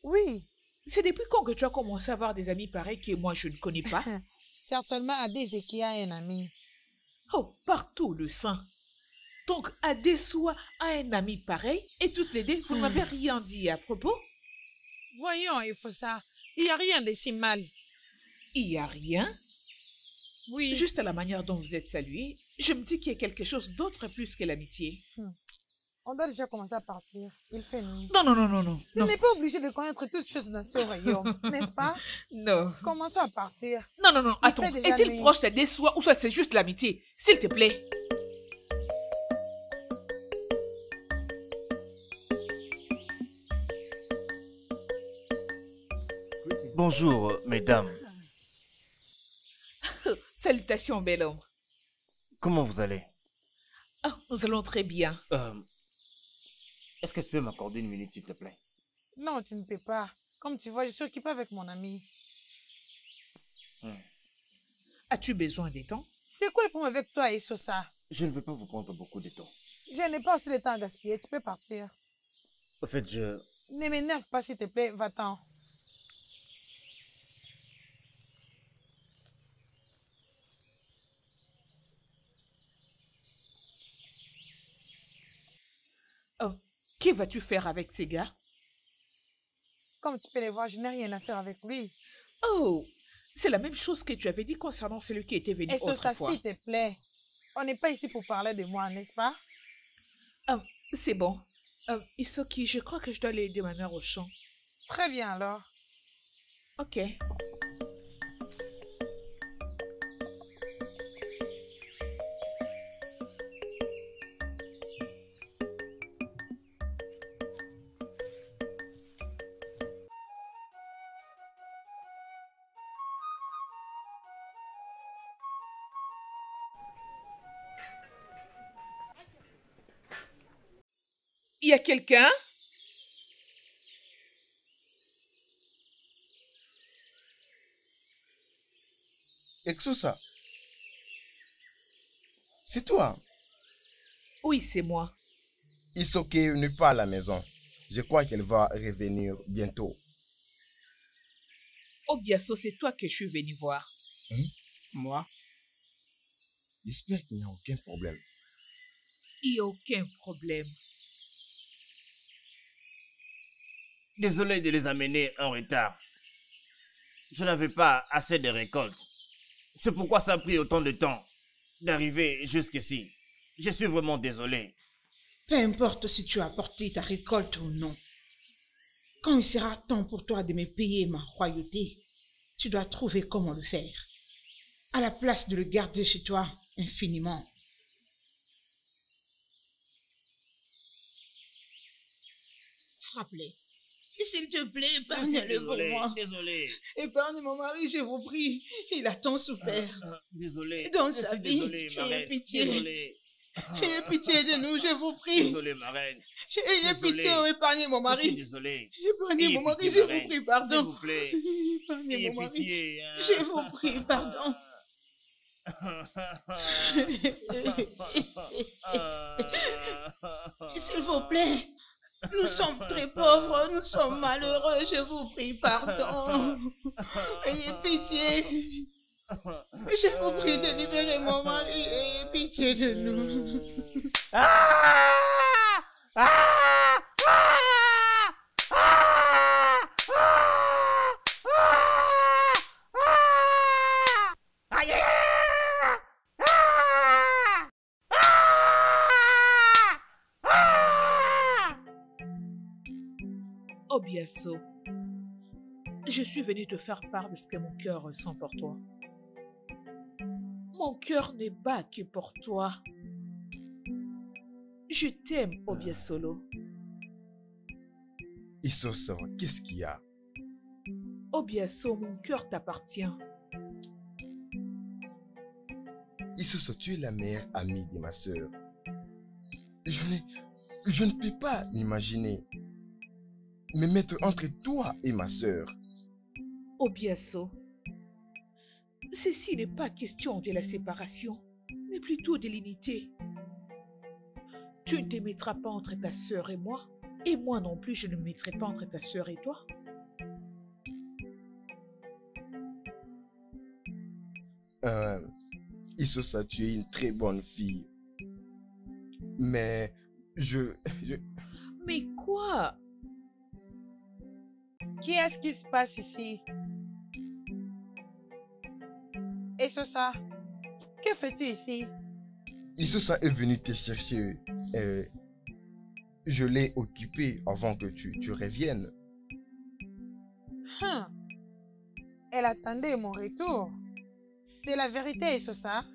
Oui. C'est depuis quand que tu as commencé à avoir des amis pareils que moi je ne connais pas? Certainement Adézéki a un ami. Oh, partout le sang. Donc, Adesua a un ami pareil et toutes les deux, vous ne m'avez rien dit à propos? Voyons, il faut ça. Il n'y a rien de si mal. Il n'y a rien? Oui. Juste à la manière dont vous êtes salués, je me dis qu'il y a quelque chose d'autre plus que l'amitié. On doit déjà commencer à partir. Il fait nuit. Non, non, non, non, non. Tu n'es pas obligé de connaître toutes choses dans ce royaume, n'est-ce pas? Non. Commençons à partir. Non, non, non, Il attends. fait déjà Est-il nuit. proche d'Adesua ou soit c'est juste l'amitié? S'il te plaît. Bonjour, mesdames. Salutations, bel homme. Comment vous allez? Ah, nous allons très bien. Est-ce que tu peux m'accorder une minute, s'il te plaît? Non, tu ne peux pas. Comme tu vois, je suis occupée avec mon ami. As-tu besoin de temps? C'est quoi le problème avec toi et ça? Je ne veux pas vous prendre beaucoup de temps. Je n'ai pas aussi le temps à gaspiller. Tu peux partir. En fait, je... Ne m'énerve pas, s'il te plaît. Va-t'en. Que vas-tu faire avec ces gars? Comme tu peux les voir, je n'ai rien à faire avec lui. Oh, c'est la même chose que tu avais dit concernant celui qui était venu Et ça, autrefois. s'il te plaît. On n'est pas ici pour parler de moi, n'est-ce pas? C'est bon. Isoki, je crois que je dois aller aider ma mère au champ. Très bien alors. Ok. Y a quelqu'un? Exosa, c'est toi. Oui, c'est moi. Isoke n'est pas à la maison. Je crois qu'elle va revenir bientôt. Obiaso, c'est toi que je suis venu voir. Moi? J'espère qu'il n'y a aucun problème. Il n'y a aucun problème. Désolé de les amener en retard. Je n'avais pas assez de récoltes. C'est pourquoi ça a pris autant de temps d'arriver jusqu'ici. Je suis vraiment désolé. Peu importe si tu as apporté ta récolte ou non. Quand il sera temps pour toi de me payer ma royauté, tu dois trouver comment le faire. À la place de le garder chez toi infiniment. Frappe-les. S'il te plaît, épargne-le pour moi. Désolé. Épargne mon mari, je vous prie. Il a tant souffert. Désolé. Dans sa vie. Désolé, ma reine. Ayez pitié. Désolé. Ayez pitié de nous, je vous prie. Désolé, ma reine. Ayez pitié, épargnez mon mari. Je suis désolé. Épargnez mon mari, je vous prie, pardon. S'il vous plaît. Épargnez mon mari. Pitié. Je vous prie, pardon. S'il vous plaît. Nous sommes très pauvres, nous sommes malheureux, je vous prie, pardon. Ayez pitié. Je vous prie de libérer mon mari, ayez pitié de nous. Obiaso, je suis venu te faire part de ce que mon cœur ressent pour toi. Mon cœur n'est pas que pour toi. Je t'aime, Obiasolo. Isosa, qu'est-ce qu'il y a? Obiaso, mon cœur t'appartient. Isosa, tu es la meilleure amie de ma sœur. Je ne peux pas imaginer me mettre entre toi et ma sœur. Obiaso, ceci n'est pas question de la séparation, mais plutôt de l'unité. Tu ne te mettras pas entre ta sœur et moi non plus je ne me mettrai pas entre ta sœur et toi. Isosa, tu es une très bonne fille. Mais Mais quoi? Qu'est-ce qui se passe ici? Et ça, que fais-tu ici? Isosa est venue te chercher. Je l'ai occupée avant que tu reviennes. Elle attendait mon retour. C'est la vérité, Isosa.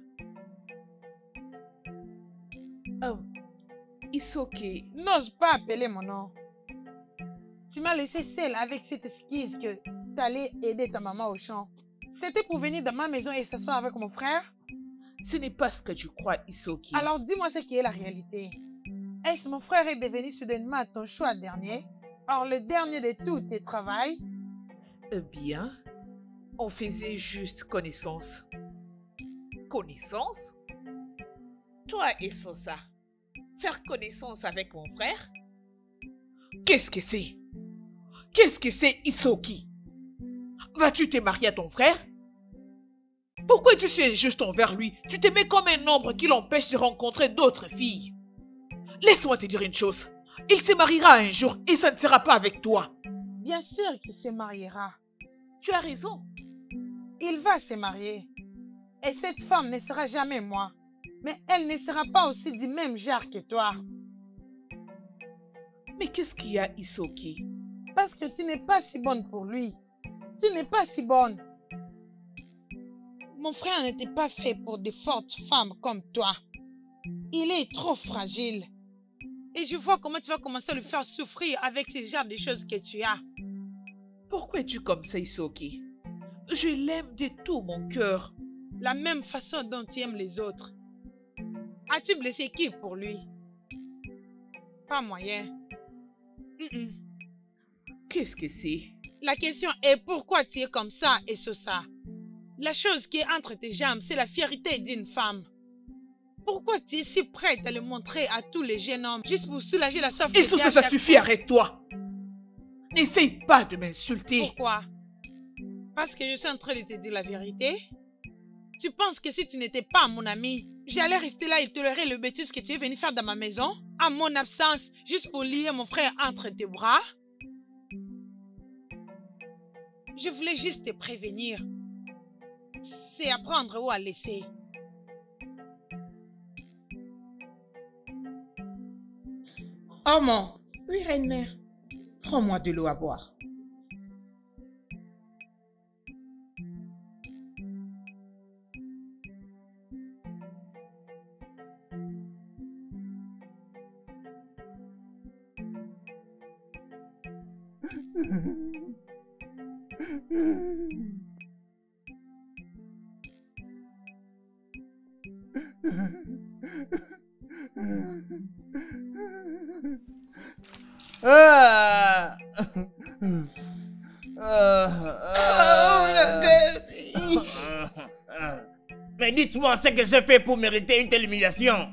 Isoki. N'ose pas appeler mon nom. Tu m'as laissé seule avec cette esquisse que tu allais aider ta maman au champ. C'était pour venir dans ma maison et s'asseoir avec mon frère? Ce n'est pas ce que tu crois, Isoki. Alors dis-moi ce qui est la réalité. Est-ce mon frère est devenu soudainement ton choix dernier? Or, le dernier de tous tes travails? Eh bien, on faisait juste connaissance. Connaissance? Toi et Sosa, faire connaissance avec mon frère? Qu'est-ce que c'est? Qu'est-ce que c'est, Isoki? Vas-tu te marier à ton frère? Pourquoi tu es injuste envers lui? Tu te mets comme un ombre qui l'empêche de rencontrer d'autres filles. Laisse-moi te dire une chose. Il se mariera un jour et ça ne sera pas avec toi. Bien sûr qu'il se mariera. Tu as raison. Il va se marier. Et cette femme ne sera jamais moi. Mais elle ne sera pas aussi du même genre que toi. Mais qu'est-ce qu'il y a, Isoki? Parce que tu n'es pas si bonne pour lui. Tu n'es pas si bonne. Mon frère n'était pas fait pour de fortes femmes comme toi. Il est trop fragile. Et je vois comment tu vas commencer à le faire souffrir avec ce genre de choses que tu as. Pourquoi es-tu comme ça, Isoki? Je l'aime de tout mon cœur. La même façon dont tu aimes les autres. As-tu blessé qui pour lui? Pas moyen. Qu'est-ce que c'est? La question est pourquoi tu es comme ça et ça. La chose qui est entre tes jambes, c'est la fierté d'une femme. Pourquoi tu es si prête à le montrer à tous les jeunes hommes juste pour soulager la soif? Et ça suffit, arrête-toi. N'essaye pas de m'insulter. Pourquoi? Parce que je suis en train de te dire la vérité? Tu penses que si tu n'étais pas mon ami, j'allais rester là et tolérer le bêtise que tu es venu faire dans ma maison, à mon absence, juste pour lier mon frère entre tes bras? Je voulais juste te prévenir. C'est à prendre ou à laisser. Oh mon, oui, reine-mère. Prends-moi de l'eau à boire. Mais dites-moi ce que j'ai fait pour mériter une telle humiliation.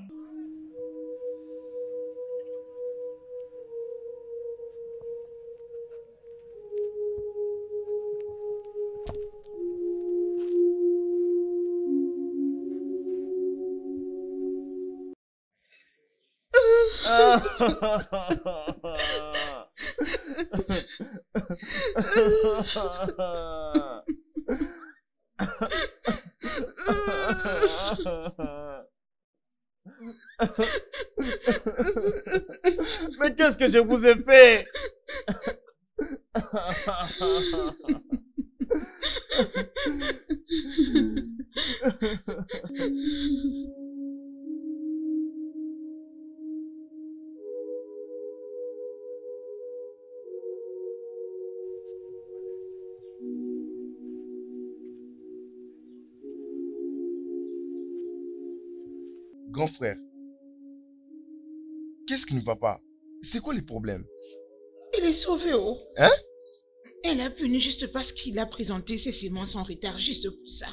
Mais qu'est-ce que je vous ai fait? Grand frère, qu'est-ce qui ne va pas? C'est quoi les problèmes? Il est sauvé, oh. Hein? Elle a puni juste parce qu'il a présenté ses semences en retard, juste pour ça.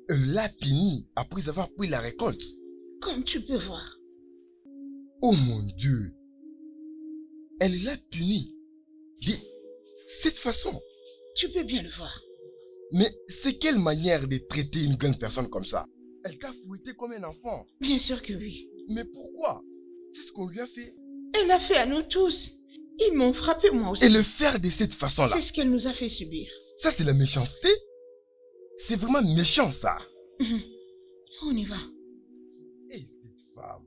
Elle l'a puni après avoir pris la récolte. Comme tu peux voir. Oh mon Dieu! Elle l'a puni de cette façon. Tu peux bien le voir. Mais c'est quelle manière de traiter une grande personne comme ça? Elle t'a fouetté comme un enfant. Bien sûr que oui. Mais pourquoi? C'est ce qu'on lui a fait. Elle l'a fait à nous tous. Ils m'ont frappé moi aussi. Et le faire de cette façon-là. C'est ce qu'elle nous a fait subir. Ça, c'est la méchanceté. C'est vraiment méchant, ça. On y va. Et cette femme.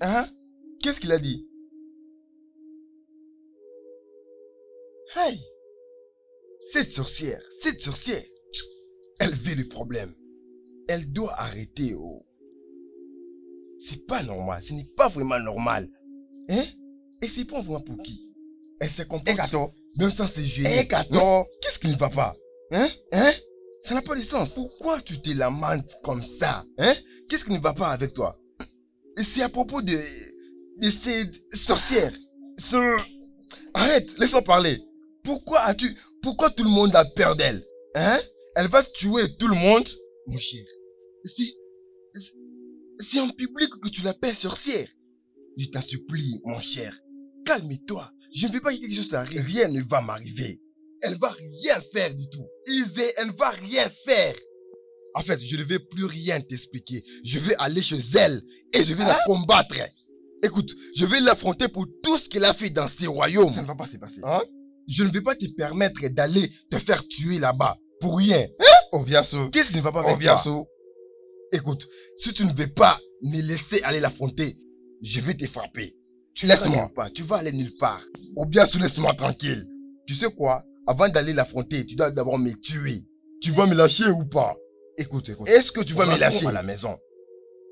Hein? Qu'est-ce qu'il a dit? Aïe! Cette sorcière, elle veut le problème. Elle doit arrêter, oh. C'est pas normal, ce n'est pas vraiment normal. Hein? Et c'est pas vraiment pour qui? Elle se comporte même sans se gêner. Qu'est-ce qui ne va pas? Hein? Ça n'a pas de sens. Pourquoi tu te lamentes comme ça? Hein? Qu'est-ce qui ne va pas avec toi? c'est à propos de ces sorcières. Arrête, laisse-moi parler. Pourquoi tout le monde a peur d'elle? Hein? Elle va tuer tout le monde? Mon cher, c'est en public que tu l'appelles sorcière. Je t'en supplie, mon cher. Calme-toi. Je ne veux pas que quelque chose t'arrive. Rien ne va m'arriver. Elle va rien faire du tout. Izzy, elle ne va rien faire. En fait, je ne vais plus rien t'expliquer. Je vais aller chez elle et je vais la combattre. Écoute, je vais l'affronter pour tout ce qu'elle a fait dans ces royaumes. Ça ne va pas se passer. Hein? Je ne vais pas te permettre d'aller te faire tuer là-bas. Pour rien. Hein? Oviasso. Qu'est-ce qui ne va pas avec toi? Écoute, si tu ne veux pas me laisser aller l'affronter, je vais te frapper. Laisse-moi pas, tu vas aller nulle part. Oviasso, laisse-moi tranquille. Tu sais quoi? Avant d'aller l'affronter, tu dois d'abord me tuer. Tu vas me lâcher ou pas? Écoute. Est-ce que tu vas me lâcher à la maison?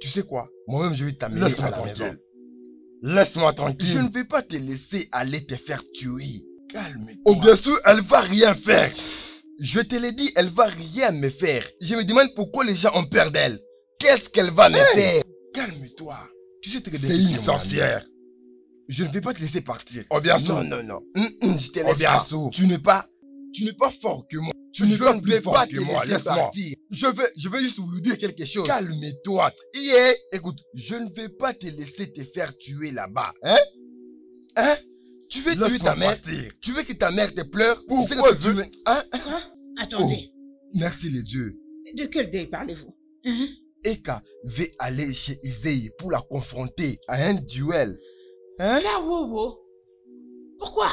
Tu sais quoi? Moi-même, je vais t'amener à la maison. Laisse-moi tranquille. Je ne vais pas te laisser aller te faire tuer. Calme-toi. Obiasu, elle va rien faire. Je te l'ai dit, elle va rien me faire. Je me demande pourquoi les gens ont peur d'elle. Qu'est-ce qu'elle va me faire? Calme-toi. Tu sais que c'est une sorcière. Je ne vais pas te laisser partir. Obiasu. Non. Je te laisse pas. Tu n'es pas fort que moi. Tu ne vais pas te laisser partir. Je vais juste vous dire quelque chose. Calme-toi. Écoute, je ne vais pas te laisser te faire tuer là-bas. Hein? Tu veux tuer ta mère? Tu veux que ta mère te pleure? Pourquoi tu veux? Quoi? Attendez. Merci les dieux. De quel dé parlez-vous? Eka va aller chez Izei pour la confronter à un duel. Là, wow. Pourquoi?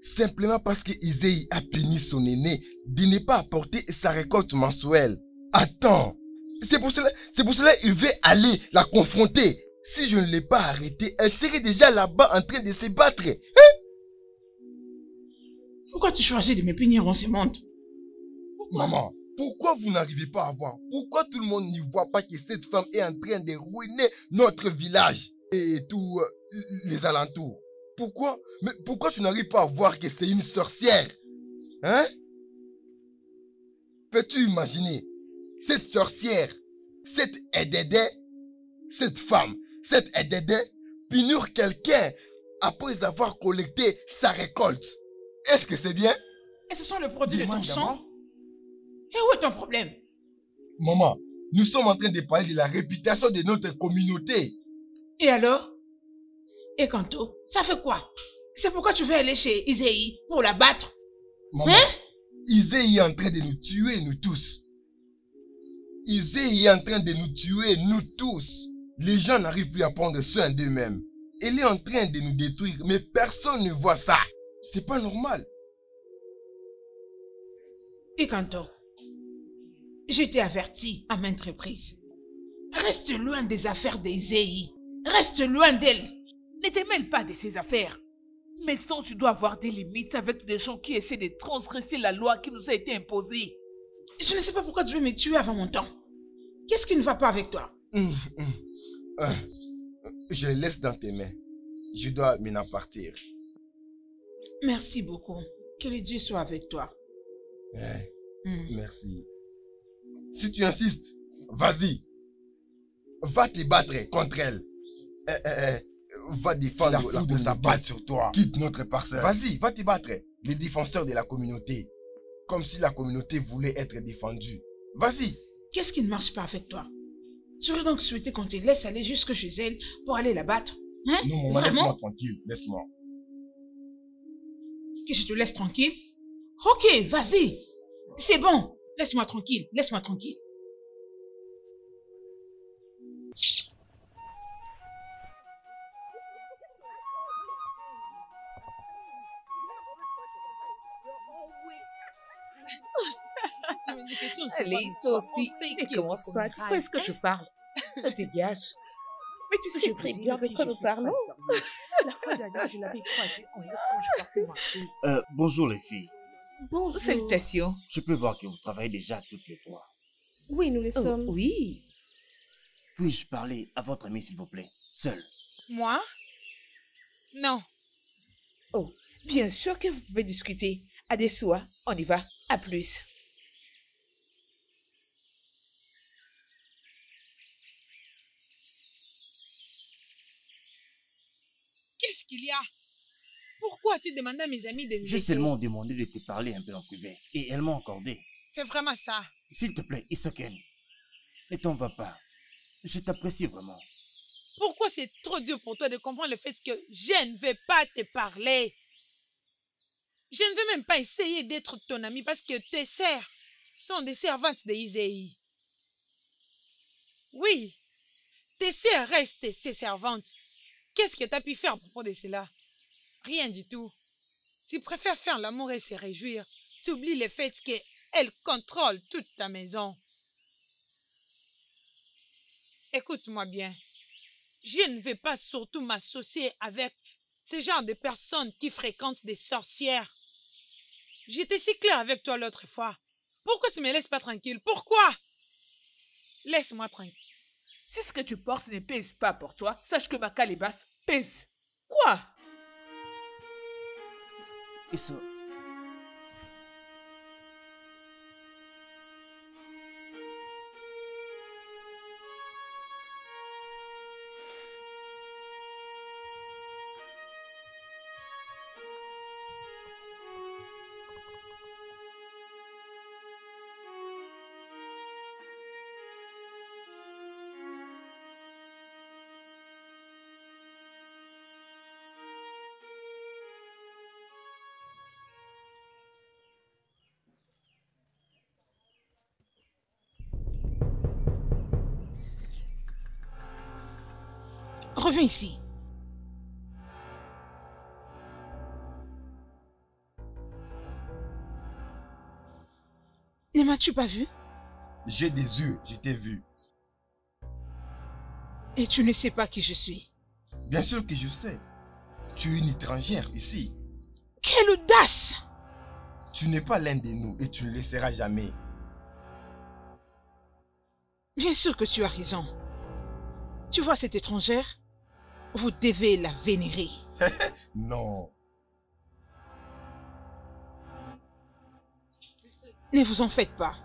Simplement parce que Izei a puni son aîné de ne pas apporter sa récolte mensuelle. Attends, c'est pour cela qu'il veut aller la confronter. Si je ne l'ai pas arrêtée, elle serait déjà là-bas en train de se battre. Pourquoi tu choisis de me punir en ce monde? Maman, pourquoi vous n'arrivez pas à voir? Pourquoi tout le monde n'y voit pas que cette femme est en train de ruiner notre village et tous les alentours? Pourquoi? Mais pourquoi tu n'arrives pas à voir que c'est une sorcière? Hein? Peux-tu imaginer? Cette sorcière, cette Edede, cette femme, cette Edede, punir quelqu'un après avoir collecté sa récolte. Est-ce que c'est bien? Et ce sont les produits de ton sang? Et où est ton problème? Maman, nous sommes en train de parler de la réputation de notre communauté. Et alors? Et Kanto, ça fait quoi? C'est pourquoi tu veux aller chez Izei pour la battre? Maman, Izei est en train de nous tuer, nous tous. Izei est en train de nous tuer, nous tous. Les gens n'arrivent plus à prendre soin d'eux-mêmes. Elle est en train de nous détruire, mais personne ne voit ça. C'est pas normal. Et Kanto, je t'ai averti à maintes reprises. Reste loin des affaires d'Izei. Reste loin d'elle. Ne te mêle pas de ces affaires. Maintenant, tu dois avoir des limites avec des gens qui essaient de transgresser la loi qui nous a été imposée. Je ne sais pas pourquoi tu veux me tuer avant mon temps. Qu'est-ce qui ne va pas avec toi? Je le laisse dans tes mains. Je dois maintenant partir. Merci beaucoup. Que le Dieu soit avec toi. Merci. Si tu insistes, vas-y. Va te battre contre elle. Va défendre la de s'abattre sur toi. Quitte notre parcelle. Vas-y, va te battre. Les défenseurs de la communauté. Comme si la communauté voulait être défendue. Vas-y. Qu'est-ce qui ne marche pas avec toi? Tu aurais donc souhaité qu'on te laisse aller jusque chez elle pour aller la battre? Hein? Non, maman, laisse-moi tranquille. Laisse-moi. Que je te laisse tranquille? Ok, vas-y. C'est bon. Laisse-moi tranquille. Laisse-moi tranquille. Allez, toi aussi, ne commence pas. De quoi est-ce que tu parles? Dégage. Mais tu sais très bien de quoi nous parlons. La fois dernière, je l'avais croisée en lettre quand je partais marcher. Bonjour les filles. Bonjour. Salutations. Je peux voir que vous travaillez déjà toutes les trois. Oui, nous le sommes. Oui. Puis-je parler à votre amie, s'il vous plaît, seule? Moi? Non. Oh, bien sûr que vous pouvez discuter. Adesua, on y va. À plus. Qu'est-ce qu'il y a? Pourquoi as-tu demandé à mes amis de nous J'ai aider? seulement demandé de te parler un peu en privé. Et elles m'ont accordé. C'est vraiment ça. S'il te plaît, Isoken, ne t'en va pas. Je t'apprécie vraiment. Pourquoi c'est trop dur pour toi de comprendre le fait que je ne vais pas te parler? Je ne vais même pas essayer d'être ton ami parce que tes sœurs sont des servantes de Izei. Oui, tes sœurs restent ses servantes. Qu'est-ce que tu as pu faire à propos de cela? Rien du tout. Tu préfères faire l'amour et se réjouir. Tu oublies le fait qu'elles contrôlent toute ta maison. Écoute-moi bien. Je ne vais pas surtout m'associer avec ce genre de personnes qui fréquentent des sorcières. J'étais si clair avec toi l'autre fois. Pourquoi tu ne me laisses pas tranquille? Pourquoi? Laisse-moi tranquille. Si ce que tu portes ne pèse pas pour toi, sache que ma calebasse pèse. Quoi? Isso. Reviens ici. Ne m'as-tu pas vu? J'ai des yeux, je t'ai vu. Et tu ne sais pas qui je suis? Bien sûr que je sais. Tu es une étrangère ici. Quelle audace! Tu n'es pas l'un de nous et tu ne le seras jamais. Bien sûr que tu as raison. Tu vois cette étrangère? Vous devez la vénérer. Non. Ne vous en faites pas.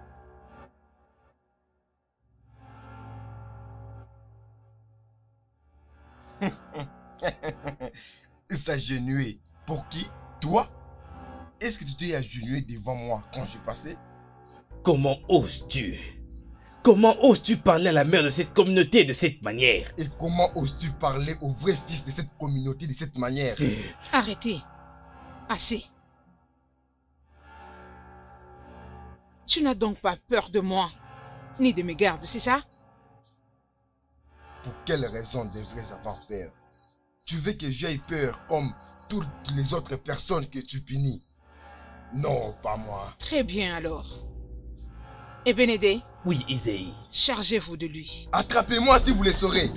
S'agenouiller. Pour qui? Toi? Est-ce que tu t'es agenouillé devant moi quand je passais? Comment oses-tu? Comment oses-tu parler à la mère de cette communauté de cette manière? Et comment oses-tu parler au vrai fils de cette communauté de cette manière? Arrêtez. Assez. Tu n'as donc pas peur de moi, ni de mes gardes, c'est ça? Pour quelle raison devrais-je avoir peur? Tu veux que j'aie peur comme toutes les autres personnes que tu punis? Non, pas moi. Très bien alors. Et Bénédé? Oui, Izei. Chargez-vous de lui. Attrapez-moi si vous le saurez.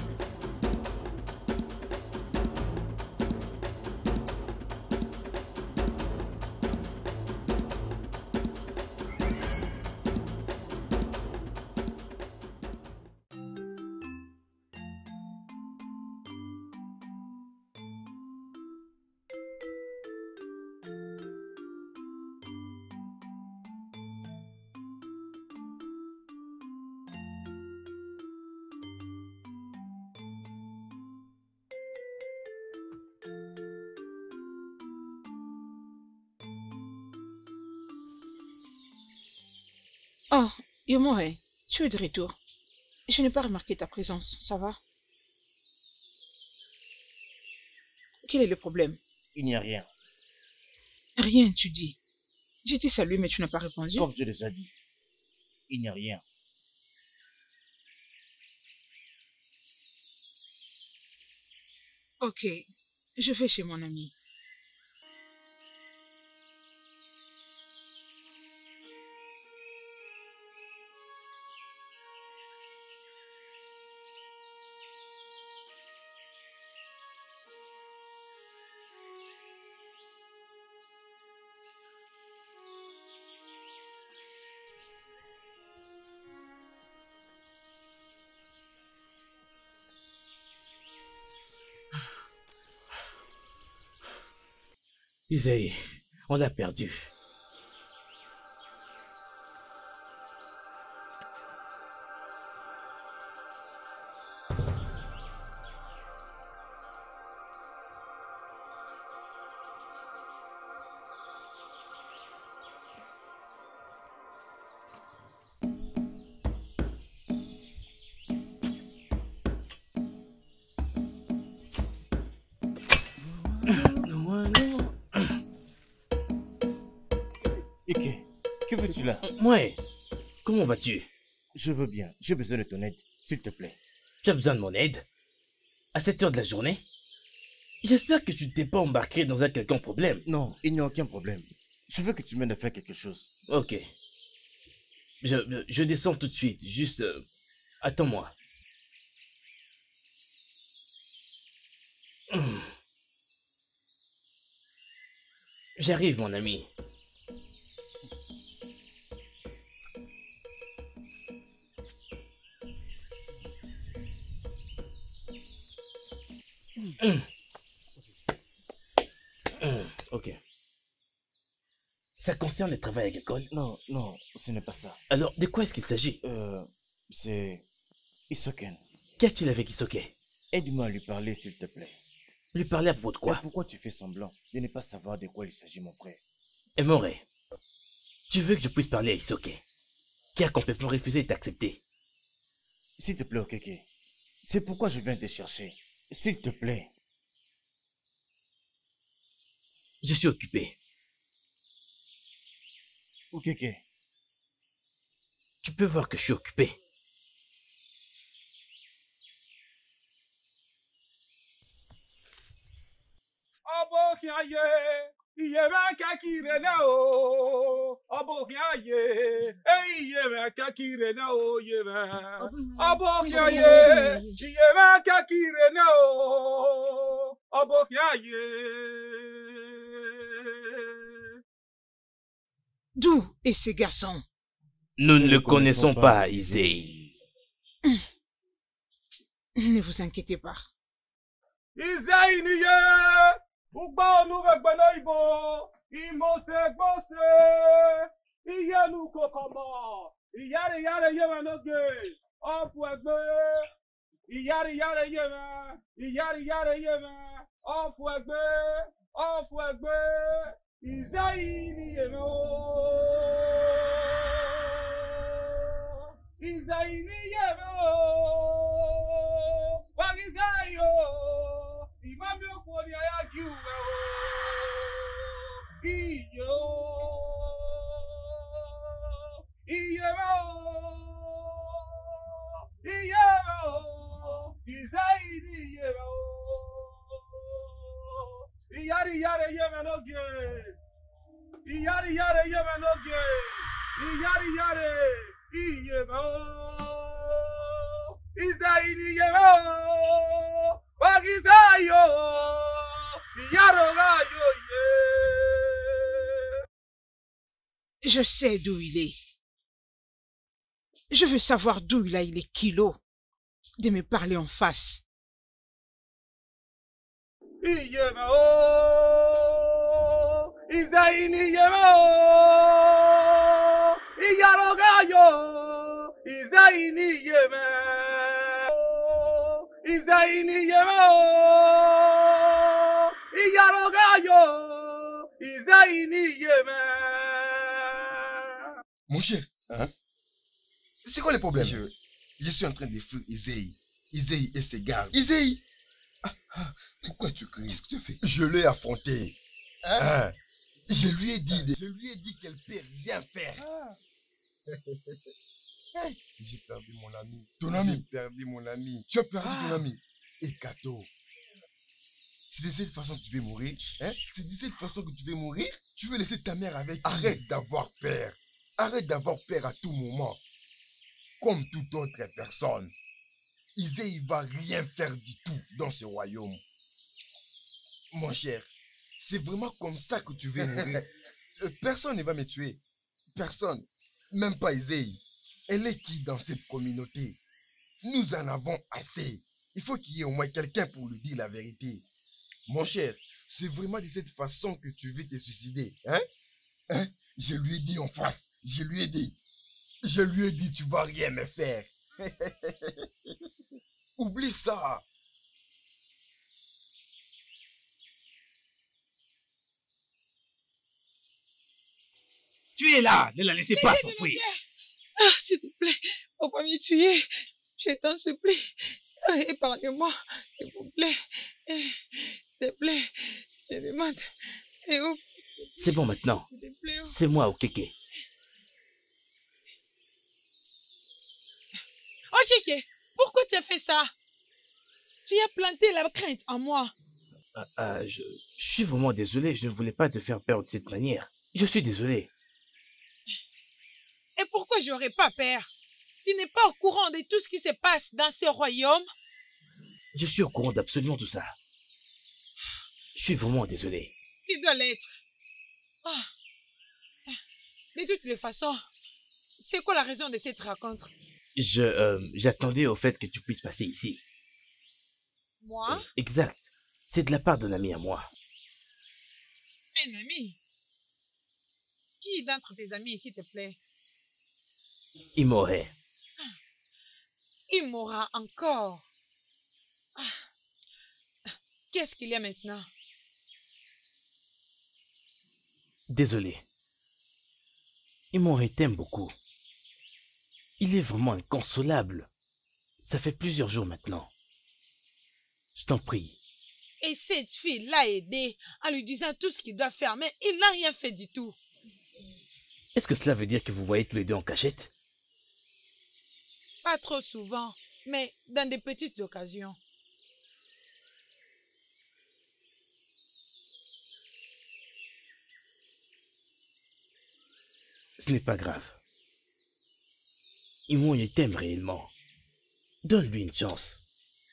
Oh, Yomore, tu es de retour. Je n'ai pas remarqué ta présence, ça va? Quel est le problème? Il n'y a rien. Rien, tu dis. Je t'ai salué, mais tu n'as pas répondu. Comme je les ai dit, il n'y a rien. Ok, je vais chez mon ami. Izei, on l'a perdu. Ike, que veux-tu là? Ouais, comment vas-tu? Je veux bien, j'ai besoin de ton aide, s'il te plaît. Tu as besoin de mon aide? À cette heure de la journée? J'espère que tu ne t'es pas embarqué dans un quelconque problème. Non, il n'y a aucun problème. Je veux que tu m'aides à faire quelque chose. Ok. Je descends tout de suite, juste... attends-moi. J'arrive, mon ami. Ok. Ça concerne le travail agricole? Non, non, ce n'est pas ça. Alors, de quoi est-ce qu'il s'agit? C'est... Isoken. Qu'as-tu avec Isoken? Aide-moi à lui parler, s'il te plaît. Lui parler à propos de quoi? Mais pourquoi tu fais semblant de ne pas savoir de quoi il s'agit, mon frère? Emore, tu veux que je puisse parler à Isoken, qui a complètement refusé de t'accepter? S'il te plaît, Okeke. C'est pourquoi je viens te chercher. S'il te plaît. Je suis occupé. Okeke. Tu peux voir que je suis occupé. D'où est ce garçon? Nous ne le connaissons pas, Izei. Ne vous inquiétez pas. Izei niye, ugba onugbegbele ibo, imose gbose, iye nu kokomo, iyare yare yewe noge, ofu egbe, iyare yare yewe, ofu egbe, Izei niye no. Izei niye no. Wagizayo. Imami okoni ayakiwe o. Iyo. Iyemo. Iyemo. Izei niye no. Iyari yare yeme noge. Iyari yare yeme noge. Iyari yare iyemo. Izai niyemo. Wagizayo. Iyaro gayo ye. Je sais d'où il est. Je veux savoir d'où il a eu les kilos de me parler en face. Iyemo. Izai niyemo. Iyaro gayo. Izai niyeme. Izai niyemo. Iyaro gayo. Izai niyeme. Mon cher, hein? C'est quoi le problème? Je suis en train de fuir Izei. Izei et ses gardes. Izei! Pourquoi tu cries? Qu'est-ce que tu fais? Je l'ai affronté. Hein? Je lui ai dit qu'elle peut rien faire. J'ai perdu mon ami. Ton ami? J'ai perdu mon ami. Tu as perdu ton ami? Et Kato, c'est de cette façon que tu veux mourir? Hein? C'est de cette façon que tu veux mourir? Tu veux laisser ta mère avec? Arrête d'avoir peur. Arrête d'avoir peur à tout moment. Comme toute autre personne. Izei ne va rien faire du tout dans ce royaume. Mon cher, c'est vraiment comme ça que tu veux mourir. Personne ne va me tuer. Personne. Même pas Izei. Elle est qui dans cette communauté? Nous en avons assez. Il faut qu'il y ait au moins quelqu'un pour lui dire la vérité. Mon cher, c'est vraiment de cette façon que tu veux te suicider. Hein? Hein? Je lui ai dit en face. Je lui ai dit. Je lui ai dit, tu vas rien me faire. Oublie ça. Tu es là, ne la laissez pas s'enfuir. Ah, s'il te plaît, faut pas me tuer. Je t'en supplie. Épargne-moi, s'il vous plaît. S'il te plaît, Je demande. Et où? C'est bon maintenant. C'est moi, Okeke. Okeke, pourquoi tu as fait ça? Tu as planté la crainte en moi. Je suis vraiment désolé. Je ne voulais pas te faire peur de cette manière. Je suis désolé. Et pourquoi j'aurais pas peur? Tu n'es pas au courant de tout ce qui se passe dans ce royaume? Je suis au courant d'absolument tout ça. Je suis vraiment désolé. Tu dois l'être. Ah. De toutes les façons, c'est quoi la raison de cette rencontre? J'attendais au fait que tu puisses passer ici. Moi? Exact. C'est de la part d'un ami à moi. Un ami? Qui d'entre tes amis, s'il te plaît? Imore. Il m'aura encore. Qu'est-ce qu'il y a maintenant? Désolé. Imore t'aime beaucoup. Il est vraiment inconsolable. Ça fait plusieurs jours maintenant. Je t'en prie. Et cette fille l'a aidé en lui disant tout ce qu'il doit faire, mais il n'a rien fait du tout. Est-ce que cela veut dire que vous voyez tous les deux en cachette? Pas trop souvent, mais dans des petites occasions. Ce n'est pas grave. Imon t'aime réellement. Donne-lui une chance.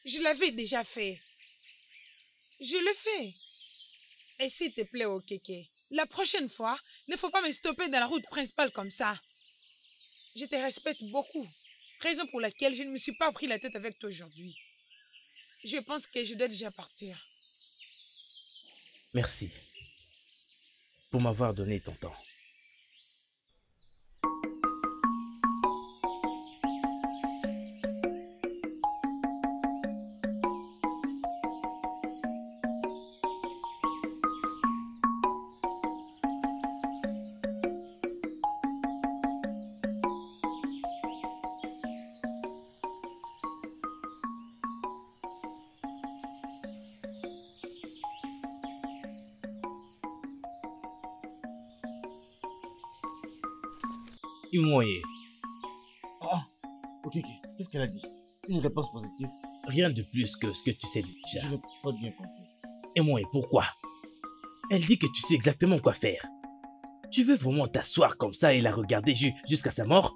Je l'avais déjà fait. Je le fais. Et s'il te plaît, Okeke, la prochaine fois, ne faut pas me stopper dans la route principale comme ça. Je te respecte beaucoup. Raison pour laquelle je ne me suis pas pris la tête avec toi aujourd'hui. Je pense que je dois déjà partir. Merci pour m'avoir donné ton temps. Imoye. Ah, ok, qu'est-ce qu'elle a dit? Une réponse positive? Rien de plus que ce que tu sais déjà. Je n'ai pas bien compris. Imoye, pourquoi? Elle dit que tu sais exactement quoi faire. Tu veux vraiment t'asseoir comme ça et la regarder jusqu'à sa mort?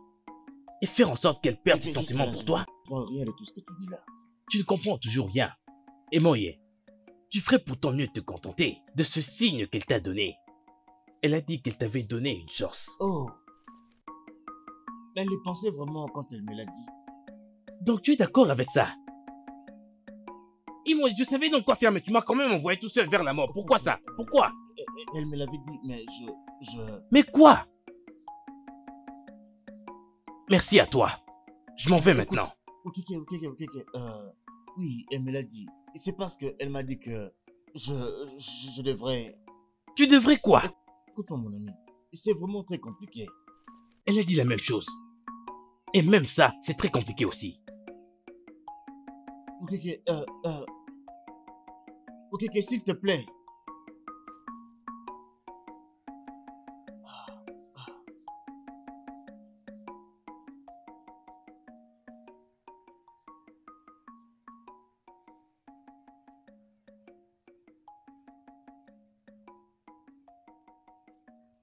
Et faire en sorte qu'elle perde ses sentiments pour toi? Rien de tout ce que tu dis là. Tu ne comprends toujours rien. Imoye, tu ferais pourtant mieux de te contenter de ce signe qu'elle t'a donné. Elle a dit qu'elle t'avait donné une chance. Oh. Elle y pensait vraiment quand elle me l'a dit. Donc tu es d'accord avec ça? Imoye, je savais donc quoi faire, mais tu m'as quand même envoyé tout seul vers la mort. Pourquoi ça? Pourquoi? Elle me l'avait dit, mais Mais quoi? Merci à toi. Je m'en vais maintenant. Ok. Oui, elle me l'a dit. C'est parce qu'elle m'a dit que je devrais... Tu devrais quoi? Écoute-moi, mon ami. C'est vraiment très compliqué. Elle a dit la même chose. Et même ça, c'est très compliqué aussi. Ok, s'il te plaît.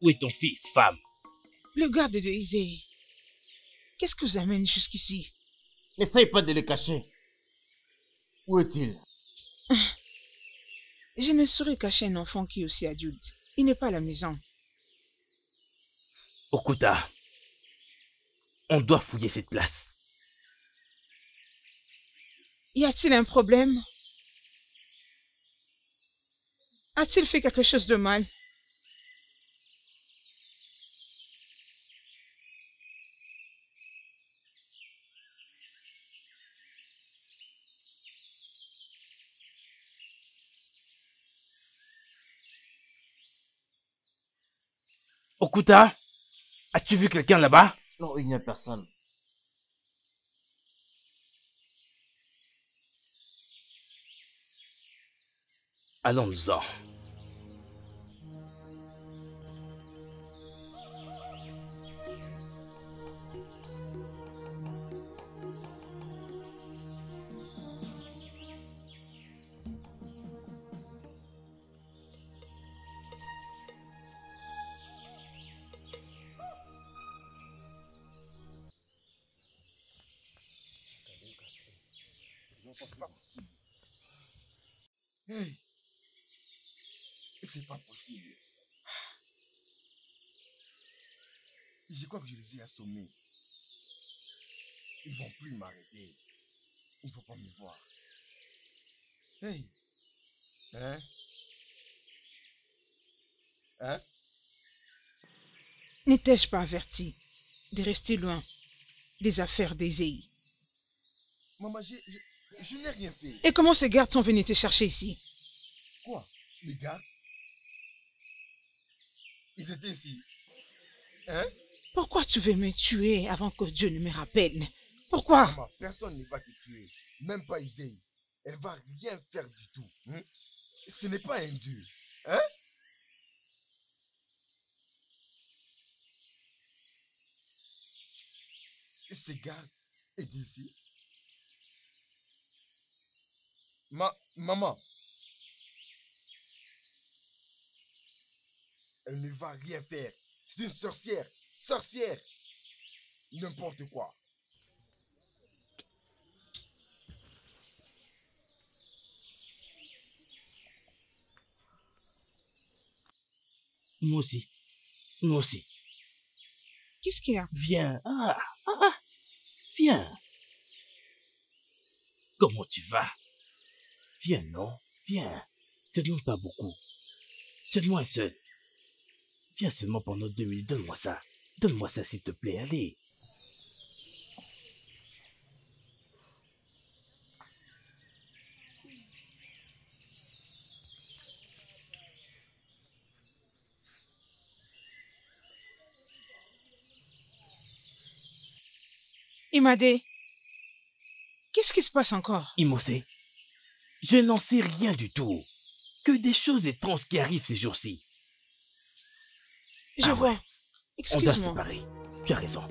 Où est ton fils, femme? Le garde de Isée. Qu'est-ce que vous amène jusqu'ici? N'essaye pas de le cacher. Où est-il? Je ne saurais cacher un enfant qui est aussi adulte. Il n'est pas à la maison. Okuta, on doit fouiller cette place. Y a-t-il un problème? A-t-il fait quelque chose de mal? Okuta, as-tu vu quelqu'un là-bas? Non, il n'y a personne. Allons-nous-en. Non, c'est pas possible. Hey! C'est pas possible. Je crois que je les ai assommés. Ils vont plus m'arrêter. Il ne faut pas me voir. Hey! Hein? Hein? N'étais-je pas averti de rester loin des affaires d'Ésaïe? Maman, je n'ai rien fait. Et comment ces gardes sont venus te chercher ici? Quoi? Les gardes? Ils étaient ici. Hein? Pourquoi tu veux me tuer avant que Dieu ne me rappelle? Pourquoi? Maman, personne ne va te tuer. Même pas Isaïe. Elle va rien faire du tout. Hein? Ce n'est pas un dieu. Hein? Ces gardes étaient ici. Maman. Elle ne va rien faire. C'est une sorcière. Sorcière. N'importe quoi. Moi aussi. Moi aussi. Qu'est-ce qu'il y a? Viens. Viens. Comment tu vas? Viens, non? Viens. Je te demande pas beaucoup. Seulement et seul. Viens seulement pendant 2 minutes. Donne-moi ça. Donne-moi ça, s'il te plaît. Allez. Imade, qu'est-ce qui se passe encore? Imosé, je n'en sais rien du tout. Que des choses étranges qui arrivent ces jours-ci. Je vois. Ouais. On Excuse-moi. doit se séparer. Tu as raison.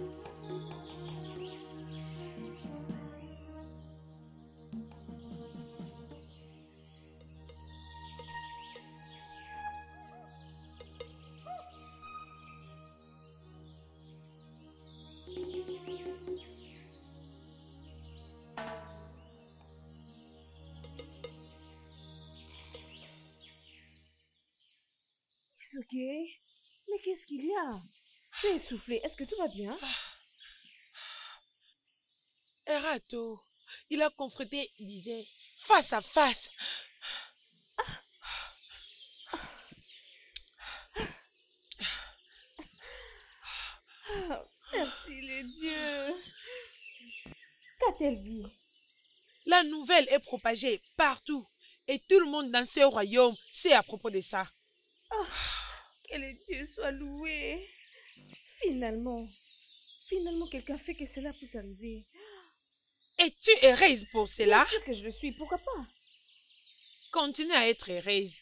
Ok. Mais qu'est-ce qu'il y a? Tu es essoufflé. Est-ce que tout va bien? Erato, il a confronté Lisée face à face. Merci les dieux. Qu'a-t-elle dit? La nouvelle est propagée partout et tout le monde dans ce royaume sait à propos de ça. Que les dieux soient loués. Finalement quelqu'un fait que cela puisse arriver. Et tu es heureuse pour cela? Bien sûr que je le suis, pourquoi pas? Continue à être heureuse.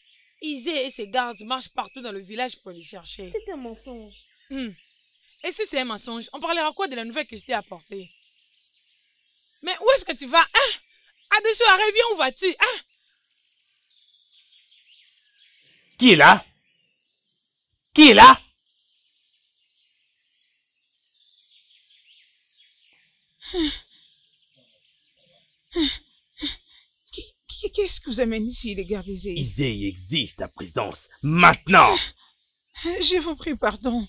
Isée et ses gardes marchent partout dans le village pour les chercher. C'est un mensonge. Et si c'est un mensonge, on parlera quoi de la nouvelle que je t'ai apportée? Mais où est-ce que tu vas? Hein? Adessu, reviens, où vas-tu? Hein? Qui est là? Qui est là? Qu'est-ce que vous amène ici, les gardes d'Ésaïe? Isée existe ta présence. Maintenant! Je vous prie pardon.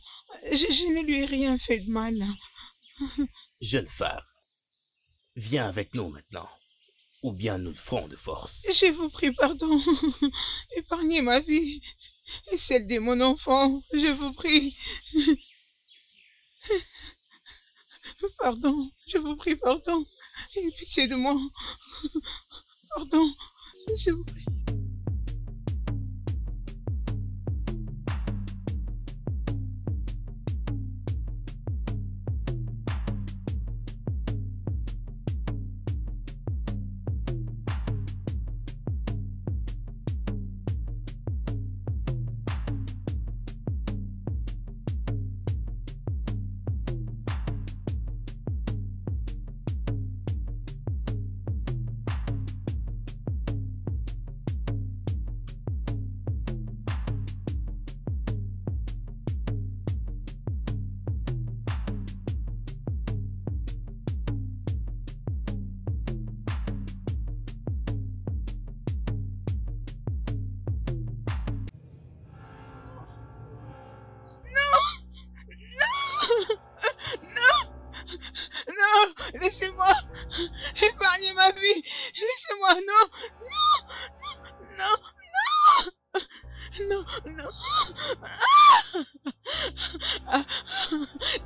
Je ne lui ai rien fait de mal. Jeune femme, viens avec nous maintenant. Ou bien nous le ferons de force. Je vous prie pardon. Épargnez ma vie et celle de mon enfant. Je vous prie. Pardon. Je vous prie pardon. Ayez pitié de moi. Pardon. S'il vous plaît. Non, non.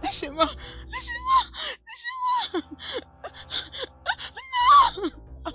Laissez-moi, laissez-moi, laissez-moi. Non.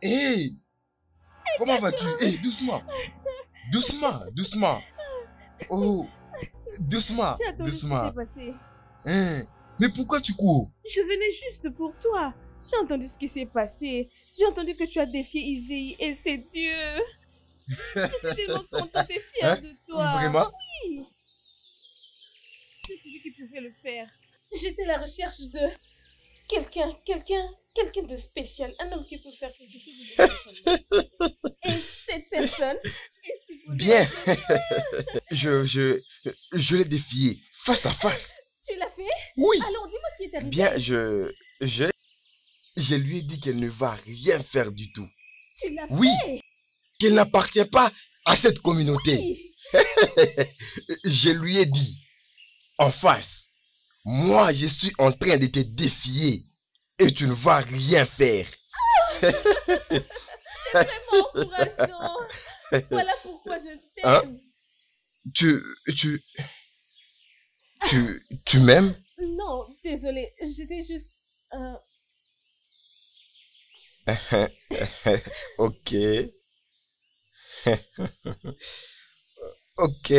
Hé! Comment vas-tu? Hé, doucement. Doucement, doucement. Oh, doucement, J'ai attendu doucement. ce qui s'est passé. Hein? Mais pourquoi tu cours? Je venais juste pour toi. J'ai entendu ce qui s'est passé. J'ai entendu que tu as défié Izei et c'est Dieu. Je suis tellement contente et fière Hein? de toi. Vraiment? Oui. C'est celui qui pouvait le faire. J'étais à la recherche de quelqu'un de spécial. Un homme qui peut faire quelque chose de spécial. Et cette personne est supposée... Bien. Je l'ai défié face à face. Tu l'as fait? Oui. Alors dis-moi ce qui est arrivé. Bien, je lui ai dit qu'elle ne va rien faire du tout. Tu l'as Oui. fait? Qu'elle n'appartient pas à cette communauté. Oui. Je lui ai dit, en face, moi je suis en train de te défier et tu ne vas rien faire. C'est vraiment encourageant. Voilà pourquoi je t'aime. Hein? Tu m'aimes? Non, désolé, j'étais juste... Ok. Ok.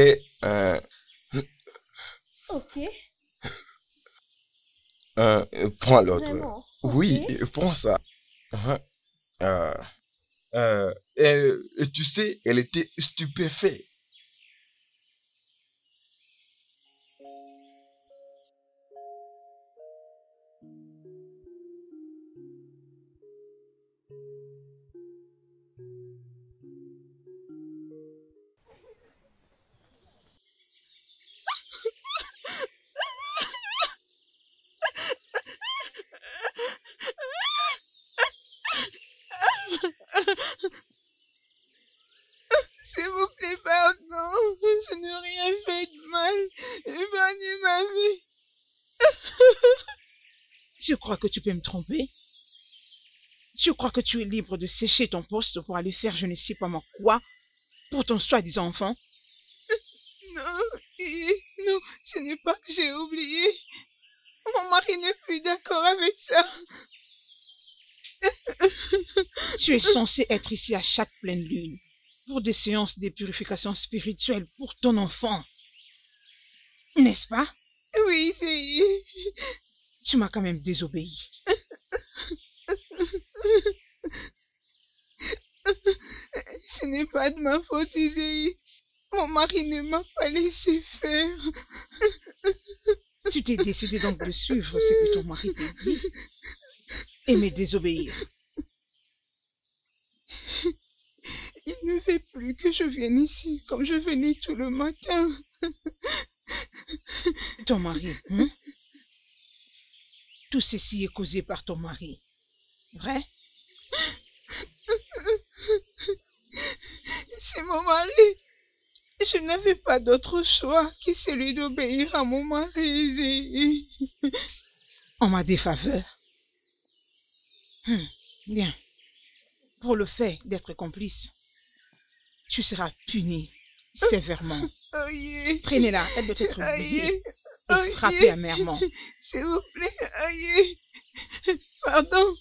Ok. Prends l'autre. Vraiment? Oui, Ok. prends ça. Et tu sais, elle était stupéfaite. S'il vous plaît, pardon. Je n'ai rien fait de mal. Épargnez ma vie. Tu crois que tu peux me tromper? Tu crois que tu es libre de sécher ton poste pour aller faire je ne sais pas moi quoi pour ton soi-disant enfant? Non, non, ce n'est pas que j'ai oublié. Mon mari n'est plus d'accord avec ça. Tu es censé être ici à chaque pleine lune pour des séances de purification spirituelle pour ton enfant. N'est-ce pas? Oui, c'est... Tu m'as quand même désobéi. Ce n'est pas de ma faute, Izei. Mon mari ne m'a pas laissé faire. Tu t'es décidé donc de suivre ce que ton mari t'a dit et me désobéir. Il ne fait plus que je vienne ici comme je venais tout le matin. Ton mari, hein? Tout ceci est causé par ton mari. Vrai? C'est mon mari. Je n'avais pas d'autre choix que celui d'obéir à mon mari. En ma défaveur. Bien. Pour le fait d'être complice, tu seras puni sévèrement. Prenez-la, elle doit être oubliée et frappée amèrement. S'il vous plaît, pardon.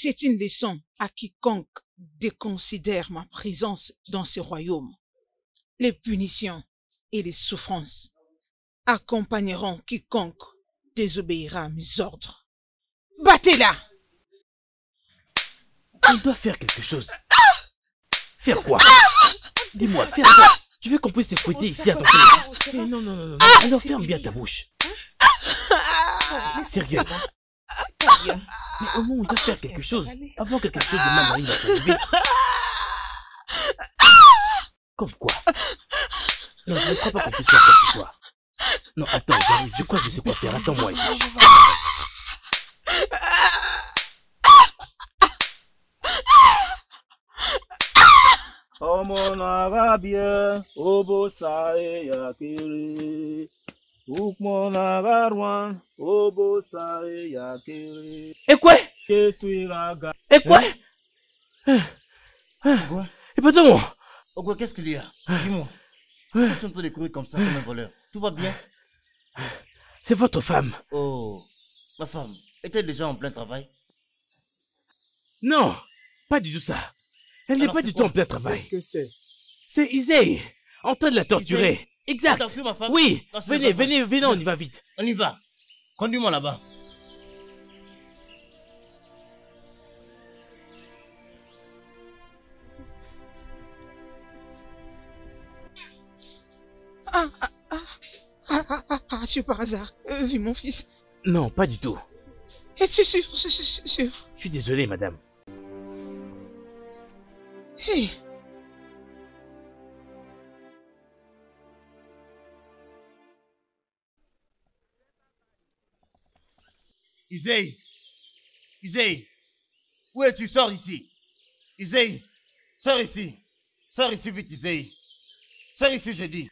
C'est une leçon à quiconque déconsidère ma présence dans ce royaume. Les punitions et les souffrances accompagneront quiconque désobéira à mes ordres. Battez-la! On doit faire quelque chose. Faire quoi? Dis-moi, faire quoi? Je veux qu'on puisse te fouetter ici à ton tour. Mais non, non, non, non. Alors ferme bien ta bouche. Sérieux. Mais au moins on doit faire quelque chose avant que quelque chose de mal arrive à son bébé. Comme quoi? Non, je ne crois pas qu'on puisse faire quoi que ce soit. Non, attends, j'arrive, je crois que je sais quoi faire. Attends-moi ici. Et quoi? Et quoi? Et pas de moi. Ogwe, qu'est-ce qu'il y a? Dis-moi. Pourquoi tu es en train de courir comme ça comme un voleur? Tout va bien? C'est votre femme. Oh, ma femme était déjà en plein travail? Non, pas du tout ça. Elle n'est pas du tout en plein travail. Qu'est-ce que c'est? C'est Isei, en train de la torturer. Isei? Exact. Torture ma femme? Oui, Non, venez, on y va vite. On y va. Conduis-moi là-bas. As-tu par hasard vu mon fils? Non, pas du tout. Es-tu sûr? Je suis désolé, madame. Hey. Isei! Isei! Où es-tu? Sors ici! Isei! Sors ici! Sors ici vite, Isei! Sors ici, je dis!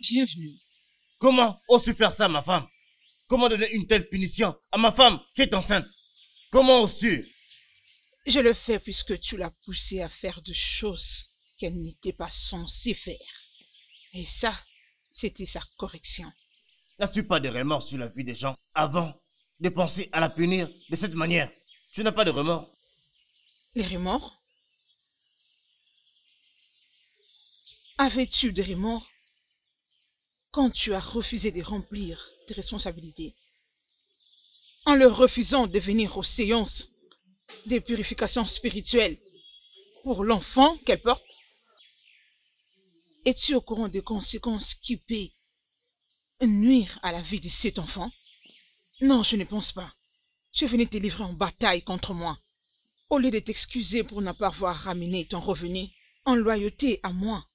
Bienvenue. Comment oses-tu faire ça à ma femme? Comment donner une telle punition à ma femme qui est enceinte? Comment oses-tu? Je le fais puisque tu l'as poussée à faire de choses qu'elle n'était pas censée faire. Et ça, c'était sa correction. N'as-tu pas de remords sur la vie des gens avant de penser à la punir de cette manière? Tu n'as pas de remords? Les remords? Avais-tu des remords quand tu as refusé de remplir tes responsabilités? En leur refusant de venir aux séances des purifications spirituelles pour l'enfant qu'elle porte? Es-tu au courant des conséquences qui peuvent nuire à la vie de cet enfant? Non, je ne pense pas. Tu es venu te livrer en bataille contre moi. Au lieu de t'excuser pour ne pas avoir ramené ton revenu en loyauté à moi,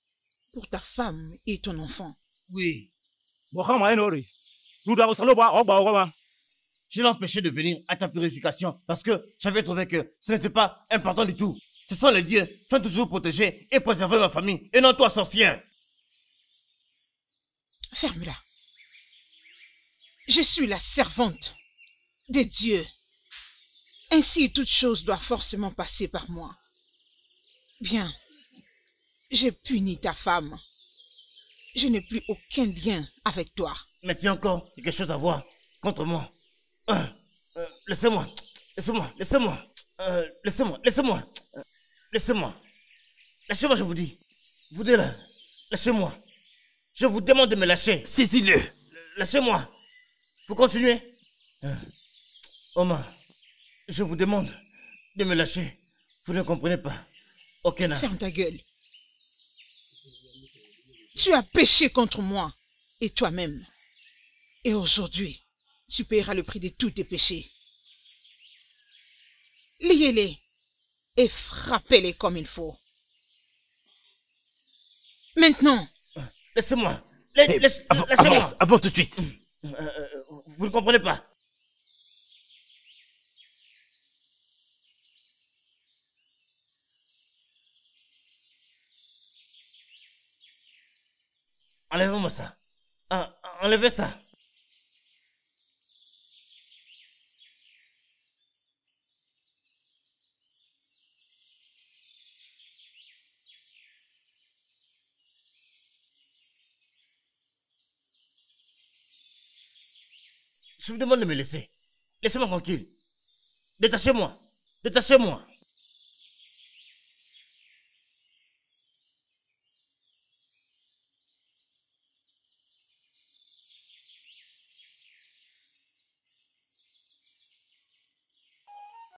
pour ta femme et ton enfant. Oui. Je l'ai empêché de venir à ta purification parce que j'avais trouvé que ce n'était pas important du tout. Ce sont les dieux qui ont toujours protégé et préservé ma famille, et non toi, sorcière. Ferme-la. Je suis la servante des dieux. Ainsi, toute chose doit forcément passer par moi. Bien. J'ai puni ta femme. Je n'ai plus aucun lien avec toi. Mais tu as encore quelque chose à voir contre moi. Laissez-moi. Laissez-moi. Laissez-moi. Lâchez-moi, je vous dis. Vous deux là. Lâchez-moi. Je vous demande de me lâcher. Saisis-le. Lâchez-moi. Vous continuez. Oma, je vous demande de me lâcher. Vous ne comprenez pas. Okena. Ferme ta gueule. Tu as péché contre moi et toi-même. Et aujourd'hui, tu paieras le prix de tous tes péchés. Liez-les et frappez-les comme il faut. Maintenant. Laissez-moi. Laissez-moi. Avant tout de suite. Vous ne comprenez pas. Enlevez-moi ça. Enlevez ça. Je vous demande de me laisser. Laissez-moi tranquille. Détachez-moi. Détachez-moi.